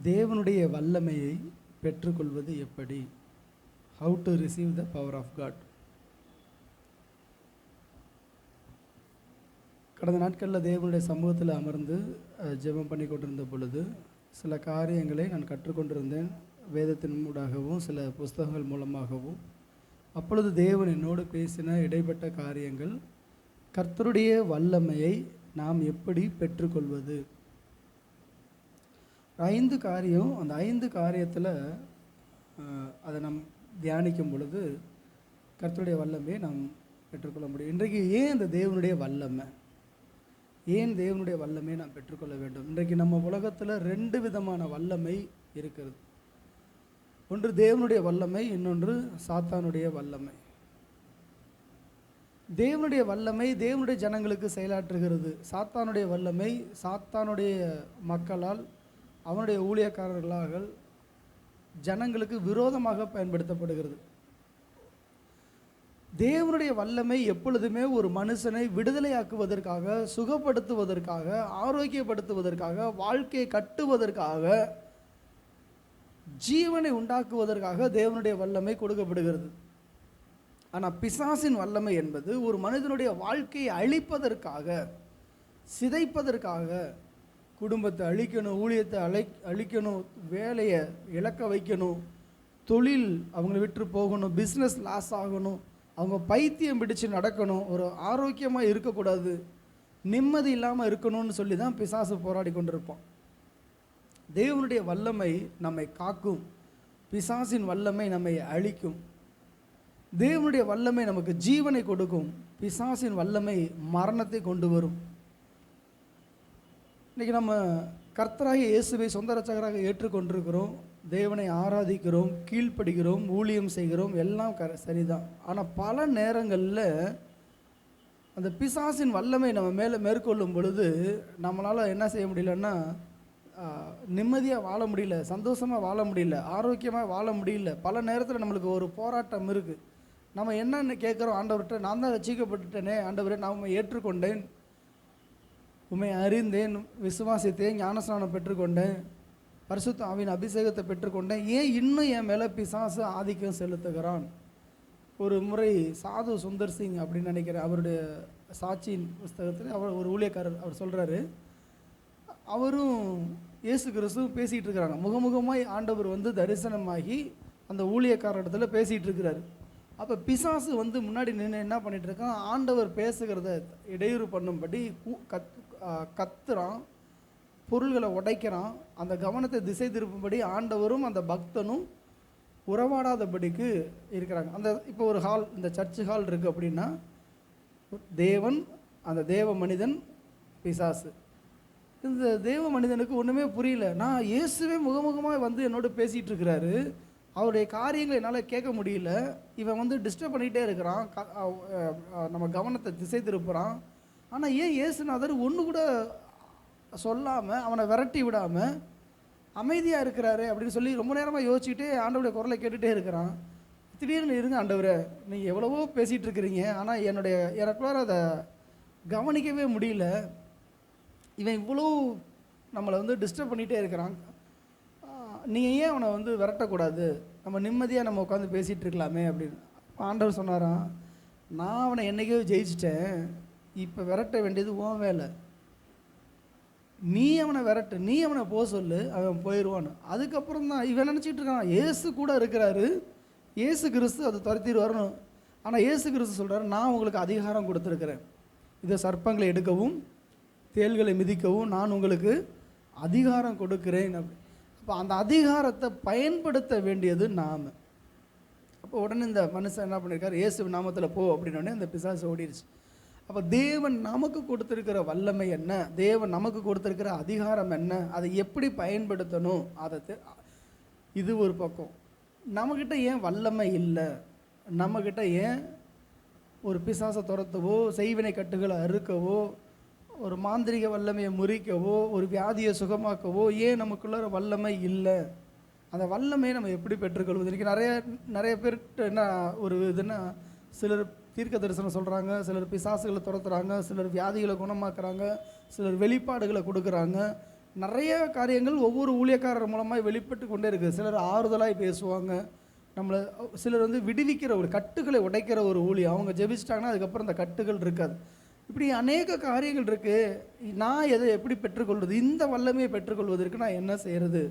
தேவனுடைய வல்லமையை பெற்றுக்கொள்வது எப்படி? How to receive the power of God? கடந்த நாட்களில் தேவனுடைய சமூகத்தில் அமர்ந்து ஜெபம் பண்ணி கொண்டிருந்த பொழுது சில காரியங்களை நான் கற்றுக்கொண்டிருந்தேன். வேதத்தின் மூலமாகவும் சில புஸ்தகங்கள் மூலமாகவும். அப்பொழுது தேவன் என்னோடு பேசின இடைப்பட்ட காரியங்கள், கர்த்தருடைய வல்லமையை நாம் எப்படி பெற்றுக்கொள்வது? 5 காரியம். அந்த 5 காரியத்தில் அதை நாம் தியானிக்கும் பொழுது கர்த்தருடைய வல்லமையை நாம் பெற்றுக்கொள்ள முடியும். இன்றைக்கு ஏன் இந்த தேவனுடைய வல்லமை, ஏன் தேவனுடைய வல்லமையை நாம் பெற்றுக்கொள்ள வேண்டும்? இன்றைக்கு நம்ம உலகத்தில் 2 விதமான வல்லமை இருக்கிறது. ஒன்று தேவனுடைய வல்லமை, இன்னொன்று சாத்தானுடைய வல்லமை. தேவனுடைய வல்லமை தேவனுடைய ஜனங்களுக்கு செயலாற்றுகிறது. சாத்தானுடைய வல்லமை சாத்தானுடைய மக்களால், அவனுடைய ஊழியக்காரர்களாக ஜனங்களுக்கு விரோதமாக பயன்படுத்தப்படுகிறது. தேவனுடைய வல்லமை எப்பொழுதுமே ஒரு மனுஷனை விடுதலையாக்குவதற்காக, சுகப்படுத்துவதற்காக, ஆரோக்கியப்படுத்துவதற்காக, வாழ்க்கையை கட்டுவதற்காக, ஜீவனை உண்டாக்குவதற்காக தேவனுடைய வல்லமை கொடுக்கப்படுகிறது. ஆனால் பிசாசின் வல்லமை என்பது ஒரு மனிதனுடைய வாழ்க்கையை அழிப்பதற்காக, சிதைப்பதற்காக, குடும்பத்தை அழிக்கணும், ஊழியத்தை அழிக்கணும், வேலையை இழக்க வைக்கணும், தொழில் அவங்களை விட்டு போகணும், பிஸ்னஸ் லாஸ் ஆகணும், அவங்க பைத்தியம் பிடிச்சு நடக்கணும், ஒரு ஆரோக்கியமாக இருக்கக்கூடாது, நிம்மதி இல்லாமல் இருக்கணும்னு சொல்லி தான் பிசாசு போராடி கொண்டிருப்போம். தேவனுடைய வல்லமை நம்மை காக்கும், பிசாசின் வல்லமை நம்மை அழிக்கும். தேவனுடைய வல்லமை நமக்கு ஜீவனை கொடுக்கும், பிசாசின் வல்லமை மரணத்தை கொண்டு வரும். இன்றைக்கி நம்ம கர்த்தராகிய இயேசுவை சொந்த இரட்சகராக ஏற்றுக்கொண்டிருக்கிறோம், தேவனை ஆராதிக்கிறோம், கீழ்ப்படுகிறோம், ஊழியம் செய்கிறோம், எல்லாம் சரிதான். ஆனால் பல நேரங்களில் அந்த பிசாசின் வல்லமை நம்ம மேலே மேற்கொள்ளும் பொழுது நம்மளால் என்ன செய்ய முடியலன்னா, நிம்மதியாக வாழ முடியல, சந்தோஷமாக வாழ முடியல, ஆரோக்கியமாக வாழ முடியல. பல நேரத்தில் நம்மளுக்கு ஒரு போராட்டம் இருக்குது. நம்ம என்னென்னு கேட்குறோம் ஆண்டவர்கிட்ட, நான் தான் ரட்சிக்கப்பட்டுட்டேனே ஆண்டவரே, நான் உண்மை ஏற்றுக்கொண்டேன், உண்மை அறிந்தேன், விசுவாசித்தேன், ஞானஸ்நானம் பெற்றுக்கொண்டேன், பரிசுத்த ஆவியின் அபிஷேகத்தை பெற்றுக்கொண்டேன், ஏன் இன்னும் என் மேலே பிசாசு ஆதிக்கம் செலுத்துகிறான்? ஒரு முறை சாது சுந்தர் சிங் அப்படின்னு நினைக்கிறேன், அவருடைய சாட்சியின் புஸ்தகத்தில் அவர் ஒரு ஊழியக்காரர், அவர் சொல்கிறாரு, அவரும் இயேசு கிறிஸ்துவும் பேசிகிட்டு இருக்கிறாங்க. முகமுகமாய் ஆண்டவர் தரிசனமாகி அந்த ஊழியக்கார இடத்துல பேசிகிட்டு இருக்கிறாரு. அப்போ பிசாசு முன்னாடி நின்று என்ன பண்ணிகிட்டு இருக்கான், ஆண்டவர் பேசுகிறத இடையூறு பண்ணும்படி கத்துறான், பொருள்களை உடைக்கிறான். அந்த கவனத்தை திசை திருப்பும்படி ஆண்டவரும் அந்த பக்தனும் உறவாடாதபடிக்கு இருக்கிறாங்க. அந்த இப்போ ஒரு ஹால், இந்த சர்ச்சு ஹால் இருக்குது அப்படின்னா, தேவன், அந்த தேவ மனிதன், பிசாசு. இந்த தேவ மனிதனுக்கு ஒன்றுமே புரியல. நான் இயேசுவே முகமுகமாக என்னோட பேசிகிட்டு இருக்கிறாரு, அவருடைய காரியங்களை என்னால் கேட்க முடியல, இவன் டிஸ்டர்ப் பண்ணிகிட்டே இருக்கிறான், நம்ம கவனத்தை திசை திருப்புறான். ஆனால் ஏன் இயேசுநாதர் ஒன்று கூட சொல்லாமல், அவனை விரட்டி விடாமல் அமைதியாக இருக்கிறாரு அப்படின்னு சொல்லி ரொம்ப நேரமாக யோசிச்சுக்கிட்டே ஆண்டவருடைய குரலை கேட்டுகிட்டே இருக்கிறான். திடீர்னு இருங்க ஆண்டவரே, நீங்கள் எவ்வளவோ பேசிகிட்டு இருக்கிறீங்க, ஆனால் எனக்குள்ளார அதை கவனிக்கவே முடியல, இவன் இவ்வளோ நம்மளை டிஸ்டர்ப் பண்ணிகிட்டே இருக்கிறான், நீங்கள் ஏன் அவனை விரட்டக்கூடாது, நம்ம நிம்மதியாக நம்ம உட்காந்து பேசிகிட்டு இருக்கலாமே அப்படின்னு. ஆண்டவர் சொன்னாராம், நான் அவனை என்றைக்கோ ஜெயிச்சிட்டேன், இப்போ விரட்ட வேண்டியது உன் வேலை, நீ அவனை விரட்டு, நீ அவனை போக சொல்லு, அவன் போயிடுவான்னு. அதுக்கப்புறம் தான் இவன் நினச்சிக்கிட்டு இருக்கான் இயேசு கூட இருக்கிறாரு, இயேசு கிறிஸ்து அதை துரத்திடுவார்னு. ஆனால் இயேசு கிறிஸ்து சொல்கிறாரு, நான் உங்களுக்கு அதிகாரம் கொடுத்துருக்கிறேன், இதை சர்ப்பங்களை எடுக்கவும் தேள்களை மிதிக்கவும் நான் உங்களுக்கு அதிகாரம் கொடுக்கிறேன் அப்படி. அப்போ அந்த அதிகாரத்தை பயன்படுத்த வேண்டியது நாம். அப்போ உடனே இந்த மனுஷன் என்ன பண்ணியிருக்காரு, இயேசு நாமத்தில் போ அப்படின்னோடனே அந்த பிசாசு ஓடிடுச்சு. அப்போ தேவன் நமக்கு கொடுத்துருக்கிற வல்லமை என்ன, தேவன் நமக்கு கொடுத்துருக்கிற அதிகாரம் என்ன, அதை எப்படி பயன்படுத்தணும், இது ஒரு பக்கம். நம்மக்கிட்ட ஏன் வல்லமை இல்லை, நம்மக்கிட்ட ஏன் ஒரு பிசாசை துரத்தவோ, செய்வினை கட்டுகளை அறுக்கவோ, ஒரு மாந்திரிக வல்லமையை முறிக்கவோ, ஒரு வியாதியை சுகமாக்கவோ ஏன் நமக்குள்ள வல்லமை இல்லை? அந்த வல்லமையை நம்ம எப்படி பெற்றுக்கொள்வது? இன்றைக்கி நிறைய பேர்கிட்ட என்ன ஒரு இதுன்னா, சிலர் தீர்க்க தரிசனம் சொல்கிறாங்க, சிலர் பிசாசுகளை துரத்துறாங்க, சிலர் வியாதிகளை குணமாக்குறாங்க, சிலர் வெளிப்பாடுகளை கொடுக்குறாங்க, நிறைய காரியங்கள் ஒவ்வொரு ஊழியக்காரர் மூலமாக வெளிப்பட்டு கொண்டே இருக்குது. சிலர் ஆறுதலாய் பேசுவாங்க, நம்மளை சிலர் வந்து விடுவிக்கிற ஒரு கட்டுகளை உடைக்கிற ஒரு ஊழியம். அவங்க ஜெபிச்சிட்டாங்கன்னா அதுக்கப்புறம் அந்த கட்டுகள் இருக்காது. இப்படி அநேக காரியங்கள் இருக்குது. நான் எதை எப்படி பெற்றுக்கொள்வது? இந்த வல்லமையை பெற்றுக்கொள்வதற்கு நான் என்ன செய்கிறது?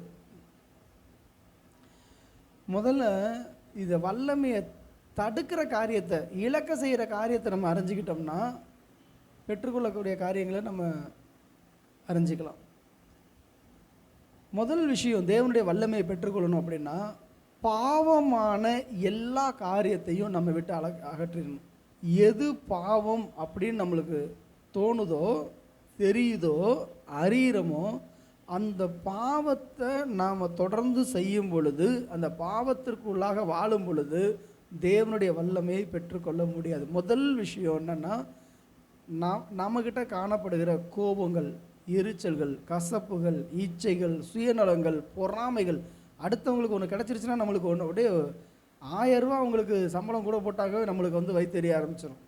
முதல்ல இதை வல்லமையை தடுக்கிற காரியத்தை, இழக்க செய்கிற காரியத்தை நம்ம அறிஞ்சிக்கிட்டோம்னா பெற்றுக்கொள்ளக்கூடிய காரியங்களை நம்ம அறிஞ்சிக்கலாம். முதல் விஷயம், தேவனுடைய வல்லமையை பெற்றுக்கொள்ளணும் அப்படின்னா பாவமான எல்லா காரியத்தையும் நம்ம விட்டு அகற்றிடணும். எது பாவம் அப்படின்னு நம்மளுக்கு தோணுதோ, தெரியுதோ, அறிகிறோமோ, அந்த பாவத்தை நாம் தொடர்ந்து செய்யும் பொழுது, அந்த பாவத்திற்குள்ளாக வாழும் பொழுது தேவனுடைய வல்லமையை பெற்றுக்கொள்ள முடியாது. முதல் விஷயம் என்னென்னா, நம்மக்கிட்ட காணப்படுகிற கோபங்கள், எரிச்சல்கள், கசப்புகள், இச்சைகள், சுயநலங்கள், பொறாமைகள். அடுத்தவங்களுக்கு ஒன்று கிடச்சிருச்சுன்னா நம்மளுக்கு ஒன்று அப்படியே 1000 ரூபா அவங்களுக்கு சம்பளம் கூட போட்டாகவே நம்மளுக்கு வந்து வயிற்றெறிய ஆரம்பிச்சிடும்.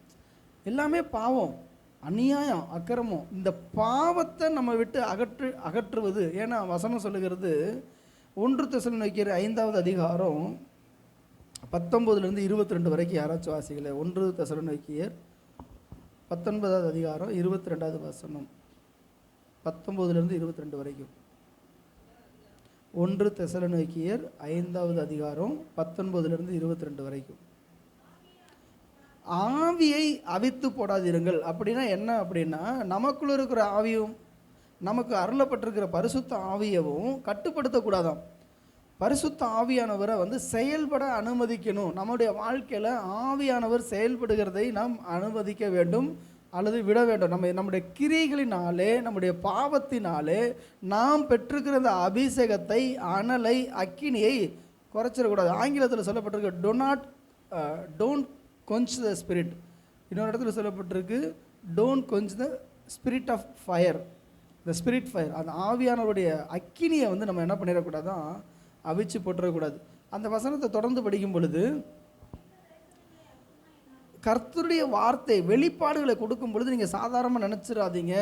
எல்லாமே பாவம், அநியாயம், அக்கிரமம். இந்த பாவத்தை நம்ம விட்டு அகற்றுவது. ஏன்னா வசனம் சொல்லுகிறது, 1 தெசலோனிக்கேயர் 5வது அதிகாரம் 19 22 வரைக்கும் யாராச்சும் வாசிக்கல. 1 தெசலோனிக்கேயர் 19வது அதிகாரம் 22வது வசனம், 19 22 வரைக்கும். 1 தெசலோனிக்கேயர் 5வது அதிகாரம் 19 22 வரைக்கும். ஆவியை அவித்து போடாதீர்கள். அப்படின்னா என்ன அப்படின்னா, நமக்குள்ள இருக்கிற ஆவியும் நமக்கு அருளப்பட்டிருக்கிற பரிசுத்த ஆவியவும் கட்டுப்படுத்தக்கூடாதாம். பரிசுத்த ஆவியானவரை வந்து செயல்பட அனுமதிக்கணும். நம்முடைய வாழ்க்கையில் ஆவியானவர் செயல்படுகிறதை நாம் அனுமதிக்க வேண்டும் அல்லது விட வேண்டும். நம்முடைய கிரியைகளினாலே, நம்முடைய பாவத்தினாலே நாம் பெற்றுக்கிற அந்த அபிஷேகத்தை, அனலை, அக்கினியை குறைச்சிடக்கூடாது. ஆங்கிலத்தில் சொல்லப்பட்டிருக்கு, டோன்ட் quench the spirit. இன்னொரு இடத்துல சொல்லப்பட்டிருக்கு, don't quench the spirit of fire, the spirit fire. அந்த ஆவியானவருடைய அக்கினியை வந்து நம்ம என்ன பண்ணிடக்கூடாதான், அவிச்சு போட்டுறக்கூடாது. அந்த வசனத்தை தொடர்ந்து படிக்கும் பொழுது, கர்த்தருடைய வார்த்தை வெளிப்பாடுகளை கொடுக்கும் பொழுது நீங்கள் சாதாரணமாக நினச்சிடாதீங்க.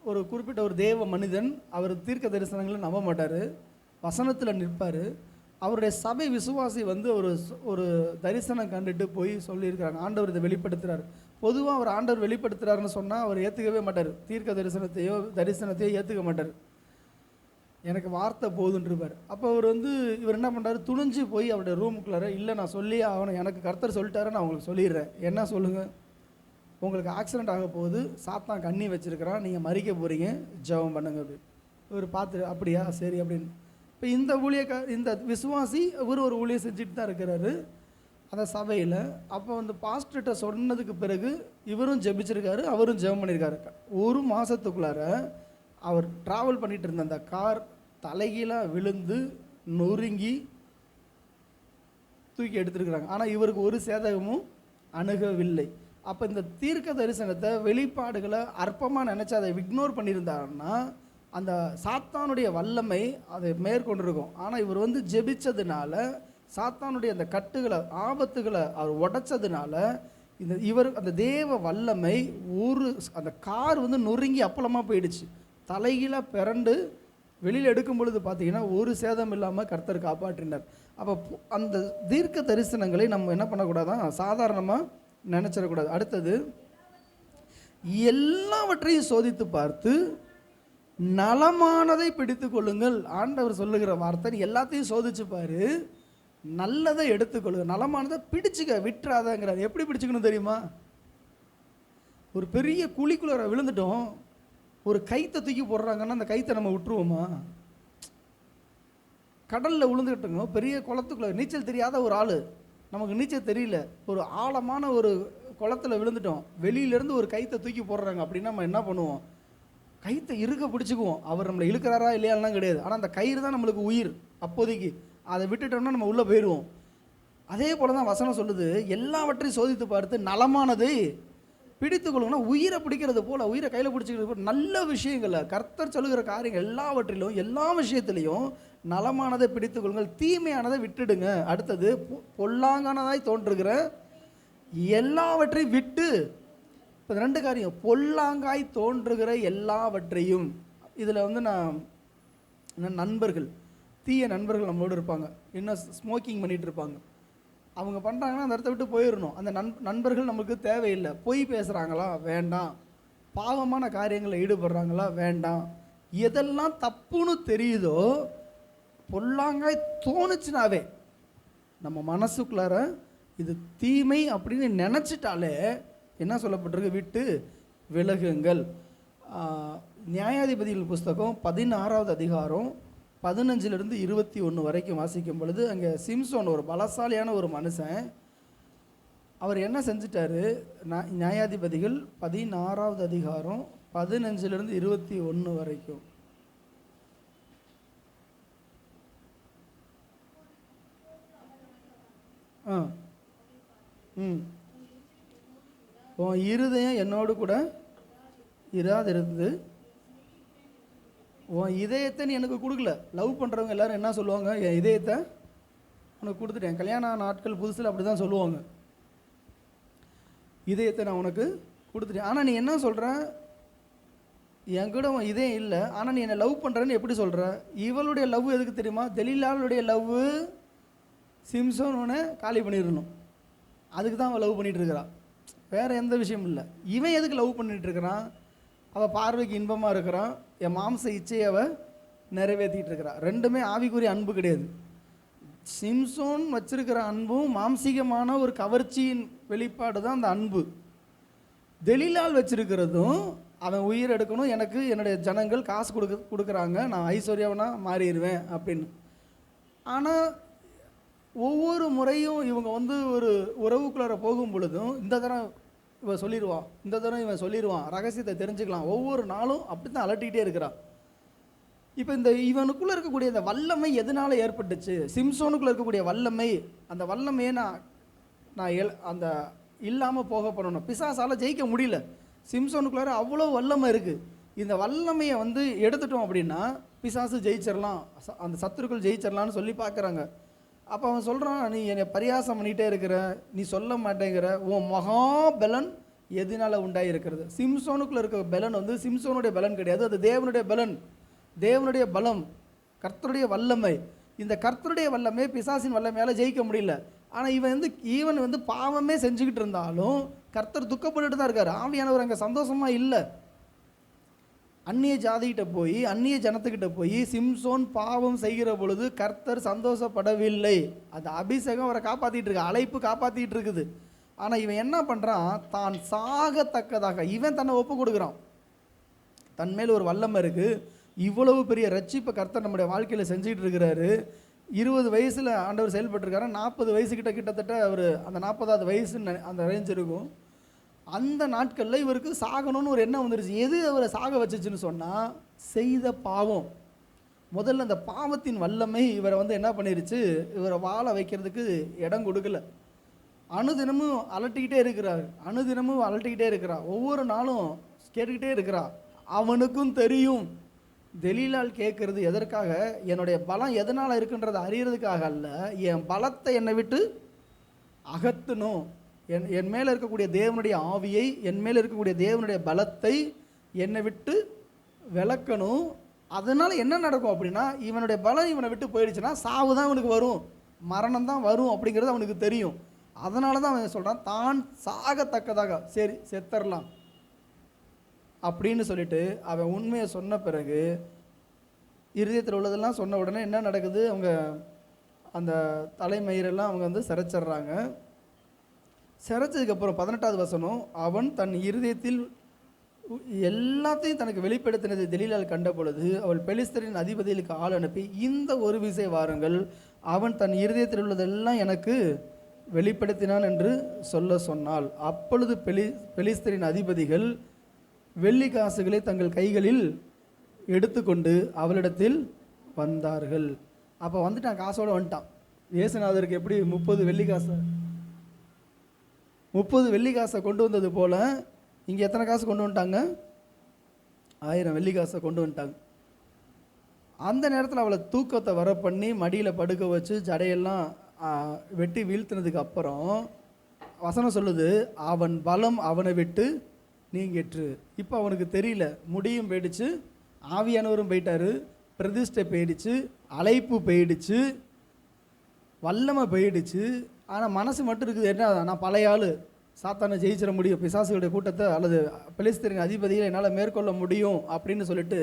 ஒரு குறிப்பிட்ட ஒரு தேவ மனிதன், அவர் தீர்க்க தரிசனங்களை நம்ப மாட்டார், வசனத்தில் நிற்பார். அவருடைய சபை விசுவாசி வந்து ஒரு தரிசனம் கண்டுட்டு போய் சொல்லியிருக்கிறாங்க, ஆண்டவர் இதை வெளிப்படுத்துகிறார். பொதுவாக அவர் ஆண்டவர் வெளிப்படுத்துகிறாருன்னு சொன்னால் அவர் ஏற்றுக்கவே மாட்டார். தீர்க்க தரிசனத்தையோ ஏற்றுக்க மாட்டார். எனக்கு வார்த்தை போதுன்றிருப்பார். அப்போ இவர் என்ன பண்ணுறாரு, துணிஞ்சு போய் அவருடைய ரூமுக்குள்ளார, இல்லை நான் சொல்லி அவனை எனக்கு கர்த்தர் சொல்லிட்டாரு, நான் உங்களுக்கு சொல்லிடுறேன், என்ன சொல்லுங்கள், உங்களுக்கு ஆக்சிடெண்ட் ஆக போகுது, சாத்தான் கண்ணி வச்சுருக்கிறான், நீங்கள் மறிக்க போகிறீங்க, ஜெபம் பண்ணுங்க அப்படி. இவர் பார்த்து, அப்படியா சரி அப்படின்னு. இப்போ இந்த விசுவாசி இவர் ஒரு ஊழியம் செஞ்சுட்டு தான் இருக்கிறாரு அந்த சபையில். அப்போ பாஸ்டர்கிட்ட சொன்னதுக்கு பிறகு இவரும் ஜெபிச்சிருக்காரு, அவரும் ஜெபம் பண்ணியிருக்காரு. 1 மாதத்துக்குள்ளார அவர் ட்ராவல் பண்ணிகிட்டு இருந்த அந்த கார் தலைகீழாக விழுந்து நொறுங்கி தூக்கி எடுத்துருக்குறாங்க. ஆனால் இவருக்கு ஒரு சேதகமும் அணுகவில்லை. அப்போ இந்த தீர்க்க தரிசனத்தை, வெளிப்பாடுகளை அற்பமாக நினச்சி அதை இக்னோர் பண்ணியிருந்தாருன்னா அந்த சாத்தானுடைய வல்லமை அதை மேற்கொண்டிருக்கும். ஆனால் இவர் ஜெபிச்சதுனால, சாத்தானுடைய அந்த கட்டுகளை, ஆபத்துகளை அவர் உடைச்சதுனால, இவர் அந்த தேவ வல்லமை அந்த கார் நொறுங்கி அப்பளமாக போயிடுச்சு. தலைகீழாக பிறண்டு வெளியில் எடுக்கும் பொழுது பார்த்தீங்கன்னா ஒரு சேதம் இல்லாமல் கர்த்தர் காப்பாற்றினார். அப்போ அந்த தீர்க்க தரிசனங்களை நம்ம என்ன பண்ணக்கூடாதான், சாதாரணமாக நினச்சிடக்கூடாது. அடுத்தது, எல்லாவற்றையும் சோதித்து பார்த்து நலமானதை பிடித்து கொள்ளுங்கள். ஆண்டவர் சொல்லுகிற வார்த்தை, எல்லாத்தையும் சோதிச்சு பாரு, நல்லதை எடுத்துக்கொள்ளுங்க, நலமானதை பிடிச்சுக்க, விட்டுறாதங்கிறார். எப்படி பிடிச்சிக்கணும் தெரியுமா? ஒரு பெரிய குழிக்குள்ள விழுந்துட்டோம், ஒரு கைத்தை தூக்கி போடுறாங்கன்னா அந்த கைத்தை நம்ம விட்டுருவோமா? கடலில் விழுந்துக்கிட்டோங்க, பெரிய குளத்துக்குள்ள, நீச்சல் தெரியாத ஒரு ஆள், நமக்கு நீச்சல் தெரியல, ஒரு ஆழமான ஒரு குளத்தில் விழுந்துட்டோம், வெளியிலேருந்து ஒரு கைத்தை தூக்கி போடுறாங்க அப்படின்னா நம்ம என்ன பண்ணுவோம்? கைத்தை இருக்க பிடிச்சிக்குவோம். அவர் நம்மளை இழுக்கிறாரா இல்லையாலாம் கிடையாது, ஆனால் அந்த கயிறு தான் நம்மளுக்கு உயிர். அப்போதைக்கு அதை விட்டுட்டோம்னா நம்ம உள்ளே போயிடுவோம். அதே போல தான் வசனம் சொல்லுது, எல்லாவற்றையும் சோதித்து பார்த்து நலமானதை பிடித்து கொள்ளுங்கன்னா, உயிரை பிடிக்கிறது போல், உயிரை கையில் பிடிச்சிக்கிறது போல், நல்ல விஷயங்களை, கர்த்தர் சொல்லுகிற காரியங்கள் எல்லாவற்றிலும், எல்லா விஷயத்துலையும் நலமானதை பிடித்து கொள்ளுங்கள், தீமையானதை விட்டுடுங்க. அடுத்தது, பொல்லாங்கானதாய் தோன்றுகிற எல்லாவற்றையும் விட்டு இப்போ 2 காரியம், பொல்லாங்காய் தோன்றுகிற எல்லாவற்றையும். இதில் வந்து நண்பர்கள், தீய நண்பர்கள் நம்மளோடு இருப்பாங்க, இன்னும் ஸ்மோக்கிங் பண்ணிகிட்டு இருப்பாங்க. அவங்க பண்ணுறாங்கன்னா அந்த இடத்த விட்டு போயிடணும். அந்த நண்பர்கள் நமக்கு தேவையில்லை. பொய் பேசுகிறாங்களா, வேண்டாம். பாவமான காரியங்களில் ஈடுபடுறாங்களா, வேண்டாம். எதெல்லாம் தப்புன்னு தெரியுதோ, பொல்லாங்காய் தோணுச்சுனாவே நம்ம மனசுக்குள்ளார இது தீமை அப்படின்னு நினச்சிட்டாலே என்ன சொல்லப்பட்டிருக்கு, விட்டு விலகுங்கள். நியாயாதிபதிகள் புஸ்தகம் 16வது அதிகாரம் 15லிருந்து 21 வரைக்கும் வாசிக்கும் பொழுது, அங்கே சிம்சோன் ஒரு பலசாலியான ஒரு மனுஷன். அவர் என்ன செஞ்சிட்டாரு, நியாயாதிபதிகள் 16வது அதிகாரம் 15லிருந்து 21 வரைக்கும். உன் இருதயம் என்னோடு கூட இராதிருந்து, உன் இதயத்தை நீ எனக்கு கொடுக்கல. லவ் பண்ணுறவங்க எல்லாரும் என்ன சொல்லுவாங்க, என் இதயத்தை உனக்கு கொடுத்துட்டேன். கல்யாண நாட்கள் புதுசில் அப்படி தான் சொல்லுவாங்க, இதயத்தை நான் உனக்கு கொடுத்துட்டேன். ஆனால் நீ என்ன சொல்கிற, என் கூட உன் இதயம் இல்லை, ஆனால் நீ என்னை லவ் பண்ணுறேன்னு எப்படி சொல்கிற? இவளுடைய லவ் எதுக்கு தெரியுமா, தெலீலாளுடைய லவ் சிம்சோனை காலி பண்ணிடணும், அதுக்கு தான் அவன் லவ் பண்ணிகிட்டு இருக்கிறான், வேறு எந்த விஷயமும் இல்லை. இவன் எதுக்கு லவ் பண்ணிகிட்டு இருக்கிறான், அவள் பார்வைக்கு இன்பமாக இருக்கிறான், என் மாம்ச இச்சையை அவள் நிறைவேற்றிட்டு இருக்கிறான். ரெண்டுமே ஆவிக்குரிய அன்பு கிடையாது. சிம்சோன் வச்சிருக்கிற அன்பும் மாம்சீகமான ஒரு கவர்ச்சியின் வெளிப்பாடு தான் அந்த அன்பு. தெலீலால் வச்சிருக்கிறதும் அவன் உயிர் எடுக்கணும், எனக்கு என்னுடைய ஜனங்கள் காசு கொடுக்குறாங்க, நான் ஐஸ்வர்யவனா மாறிடுவேன் அப்படின்னு. ஆனால் ஒவ்வொரு முறையும் இவங்க வந்து ஒரு உறவுக்குள்ளார போகும் பொழுதும் இந்த தரம் இவன் சொல்லிடுவான், இந்த தரம் இவன் சொல்லிடுவான், ரகசியத்தை தெரிஞ்சுக்கலாம். ஒவ்வொரு நாளும் அப்படி தான் அலட்டிகிட்டே இருக்கிறான். இப்போ இந்த இவனுக்குள்ளே இருக்கக்கூடிய இந்த வல்லமை எதனால் ஏற்பட்டுச்சு, சிம்சோனுக்குள்ளே இருக்கக்கூடிய வல்லமை, அந்த வல்லமையை நான் அந்த இல்லாமல் போக போகணும். பிசாசால் ஜெயிக்க முடியல. சிம்சோனுக்குள்ளார அவ்வளோ வல்லமை இருக்குது. இந்த வல்லமையை வந்து எடுத்துட்டோம் அப்படின்னா பிசாசு ஜெயிச்சிடலாம், அந்த சத்துருக்கள் ஜெயிச்சிடலான்னு சொல்லி பார்க்குறாங்க. அப்போ அவன் சொல்கிறான், நீ என்னை பரியாசம் பண்ணிகிட்டே இருக்கிற, நீ சொல்ல மாட்டேங்கிற, உன் மகாபலன் எதனால் உண்டாயிருக்கிறது. சிம்சோனுக்குள்ளே இருக்க பலன் வந்து சிம்சோனுடைய பலன் கிடையாது, அது தேவனுடைய பலன், தேவனுடைய பலம், கர்த்தருடைய வல்லமை. இந்த கர்த்தருடைய வல்லமை பிசாசின் வல்லமையால் ஜெயிக்க முடியல. ஆனால் இவன் வந்து பாவமே செஞ்சுக்கிட்டு இருந்தாலும் கர்த்தர் துக்கப்பட்டுட்டு தான் இருக்கார். ஆவியானவர் அங்கே சந்தோஷமாக இல்லை. அந்நிய ஜாதிகிட்ட போய், அந்நிய ஜனத்துக்கிட்ட போய் சிம்சோன் பாவம் செய்கிற பொழுது கர்த்தர் சந்தோஷப்படவில்லை. அந்த அபிஷேகம் அவரை காப்பாற்றிட்டு இருக்கு, அழைப்பு காப்பாற்றிட்டு இருக்குது. ஆனால் இவன் என்ன பண்ணுறான், தான் சாகத்தக்கதாக இவன் தன்னை ஒப்பு கொடுக்குறான். தன் மேல் ஒரு வல்லமை இருக்குது, இவ்வளவு பெரிய ரட்சிப்பை கர்த்தர் நம்முடைய வாழ்க்கையில் செஞ்சுக்கிட்டு இருக்கிறாரு. 20 வயசில் ஆண்டவர் செயல்பட்டுருக்காரு. 40 வயசுக்கிட்ட கிட்டத்தட்ட அவர் அந்த 40வது வயசு அந்த ரேஞ்ச் இருக்கும். அந்த நாட்களில் இவருக்கு சாகணும்னு ஒரு எண்ணம் வந்துருச்சு. எது அவரை சாக வச்சுச்சுன்னு சொன்னால், செய்த பாவம். முதல்ல அந்த பாவத்தின் வல்லமை இவரை வந்து என்ன பண்ணிருச்சு, இவரை வாழ வைக்கிறதுக்கு இடம் கொடுக்கல. அனுதினமும் அலட்டிக்கிட்டே இருக்கிறார், ஒவ்வொரு நாளும் கேட்டுக்கிட்டே இருக்கிறார். அவனுக்கும் தெரியும், தெலீலால் கேட்கறது எதற்காக, என்னுடைய பலம் எதனால் இருக்குன்றதை அறியறதுக்காக அல்ல, என் பலத்தை என்னை விட்டு அகற்றணும், என் மேலே இருக்கக்கூடிய தேவனுடைய ஆவியை, என் மேலே இருக்கக்கூடிய தேவனுடைய பலத்தை என்னை விட்டு விளக்கணும். அதனால் என்ன நடக்கும் அப்படின்னா, இவனுடைய பலம் இவனை விட்டு போயிடுச்சுன்னா சாவு தான் இவனுக்கு வரும், மரணம் தான் வரும் அப்படிங்கிறது அவனுக்கு தெரியும். அதனால தான் அவன் சொல்கிறான், தான் சாகத்தக்கதாக சரி செத்தரலாம் அப்படின்னு சொல்லிட்டு அவன் உண்மையை சொன்ன பிறகு, இருதயத்தில் உள்ளதெல்லாம் சொன்ன உடனே என்ன நடக்குது, அவங்க அந்த தலைமயிரெல்லாம் அவங்க வந்து சிறைச்சிட்றாங்க. சிறைச்சதுக்கப்புறம் 18வது வசனம், அவன் தன் இருதயத்தில் எல்லாத்தையும் தனக்கு வெளிப்படுத்தினதை தெலீலால் கண்ட பொழுது அவள் பெலிஸ்தரின் அதிபதிகளுக்கு ஆள் அனுப்பி, இந்த ஒரு விசை வாருங்கள், அவன் தன் இருதயத்தில் உள்ளதெல்லாம் எனக்கு வெளிப்படுத்தினான் என்று சொன்னாள். அப்பொழுது பெலிஸ்தரின் அதிபதிகள் வெள்ளி காசுகளை தங்கள் கைகளில் எடுத்துக்கொண்டு அவளிடத்தில் வந்தார்கள். அப்போ வந்துட்டான், காசோடு வந்துட்டான். இயேசுநாதருக்கு எப்படி 30 வெள்ளி காசை கொண்டு வந்தது போல் இங்கே எத்தனை காசு கொண்டு வந்துட்டாங்க, 1000 வெள்ளி காசை கொண்டு வந்துட்டாங்க. அந்த நேரத்தில் அவளை தூக்கத்தை வர பண்ணி மடியில் படுக்க வச்சு ஜடையெல்லாம் வெட்டி வீழ்த்தினதுக்கு அப்புறம் வசனம் சொல்லுது, அவன் பலம் அவனை விட்டு நீங்கிற்று. இப்போ அவனுக்கு தெரியல, முடியும் போயிடுச்சு, ஆவியானவரும் போயிட்டாரு, பிரதிஷ்டை போயிடுச்சு, அழைப்பு போயிடுச்சு, வல்லமை போயிடுச்சு. ஆனால் மனசு மட்டும் இருக்குது, என்ன, நான் பழைய ஆள், சாத்தானை ஜெயிச்சிட முடியும், பிசாசுகளுடைய கூட்டத்தை அல்லது பெலிஸ்தரின் அதிபதியை என்னால் மேற்கொள்ள முடியும் அப்படின்னு சொல்லிட்டு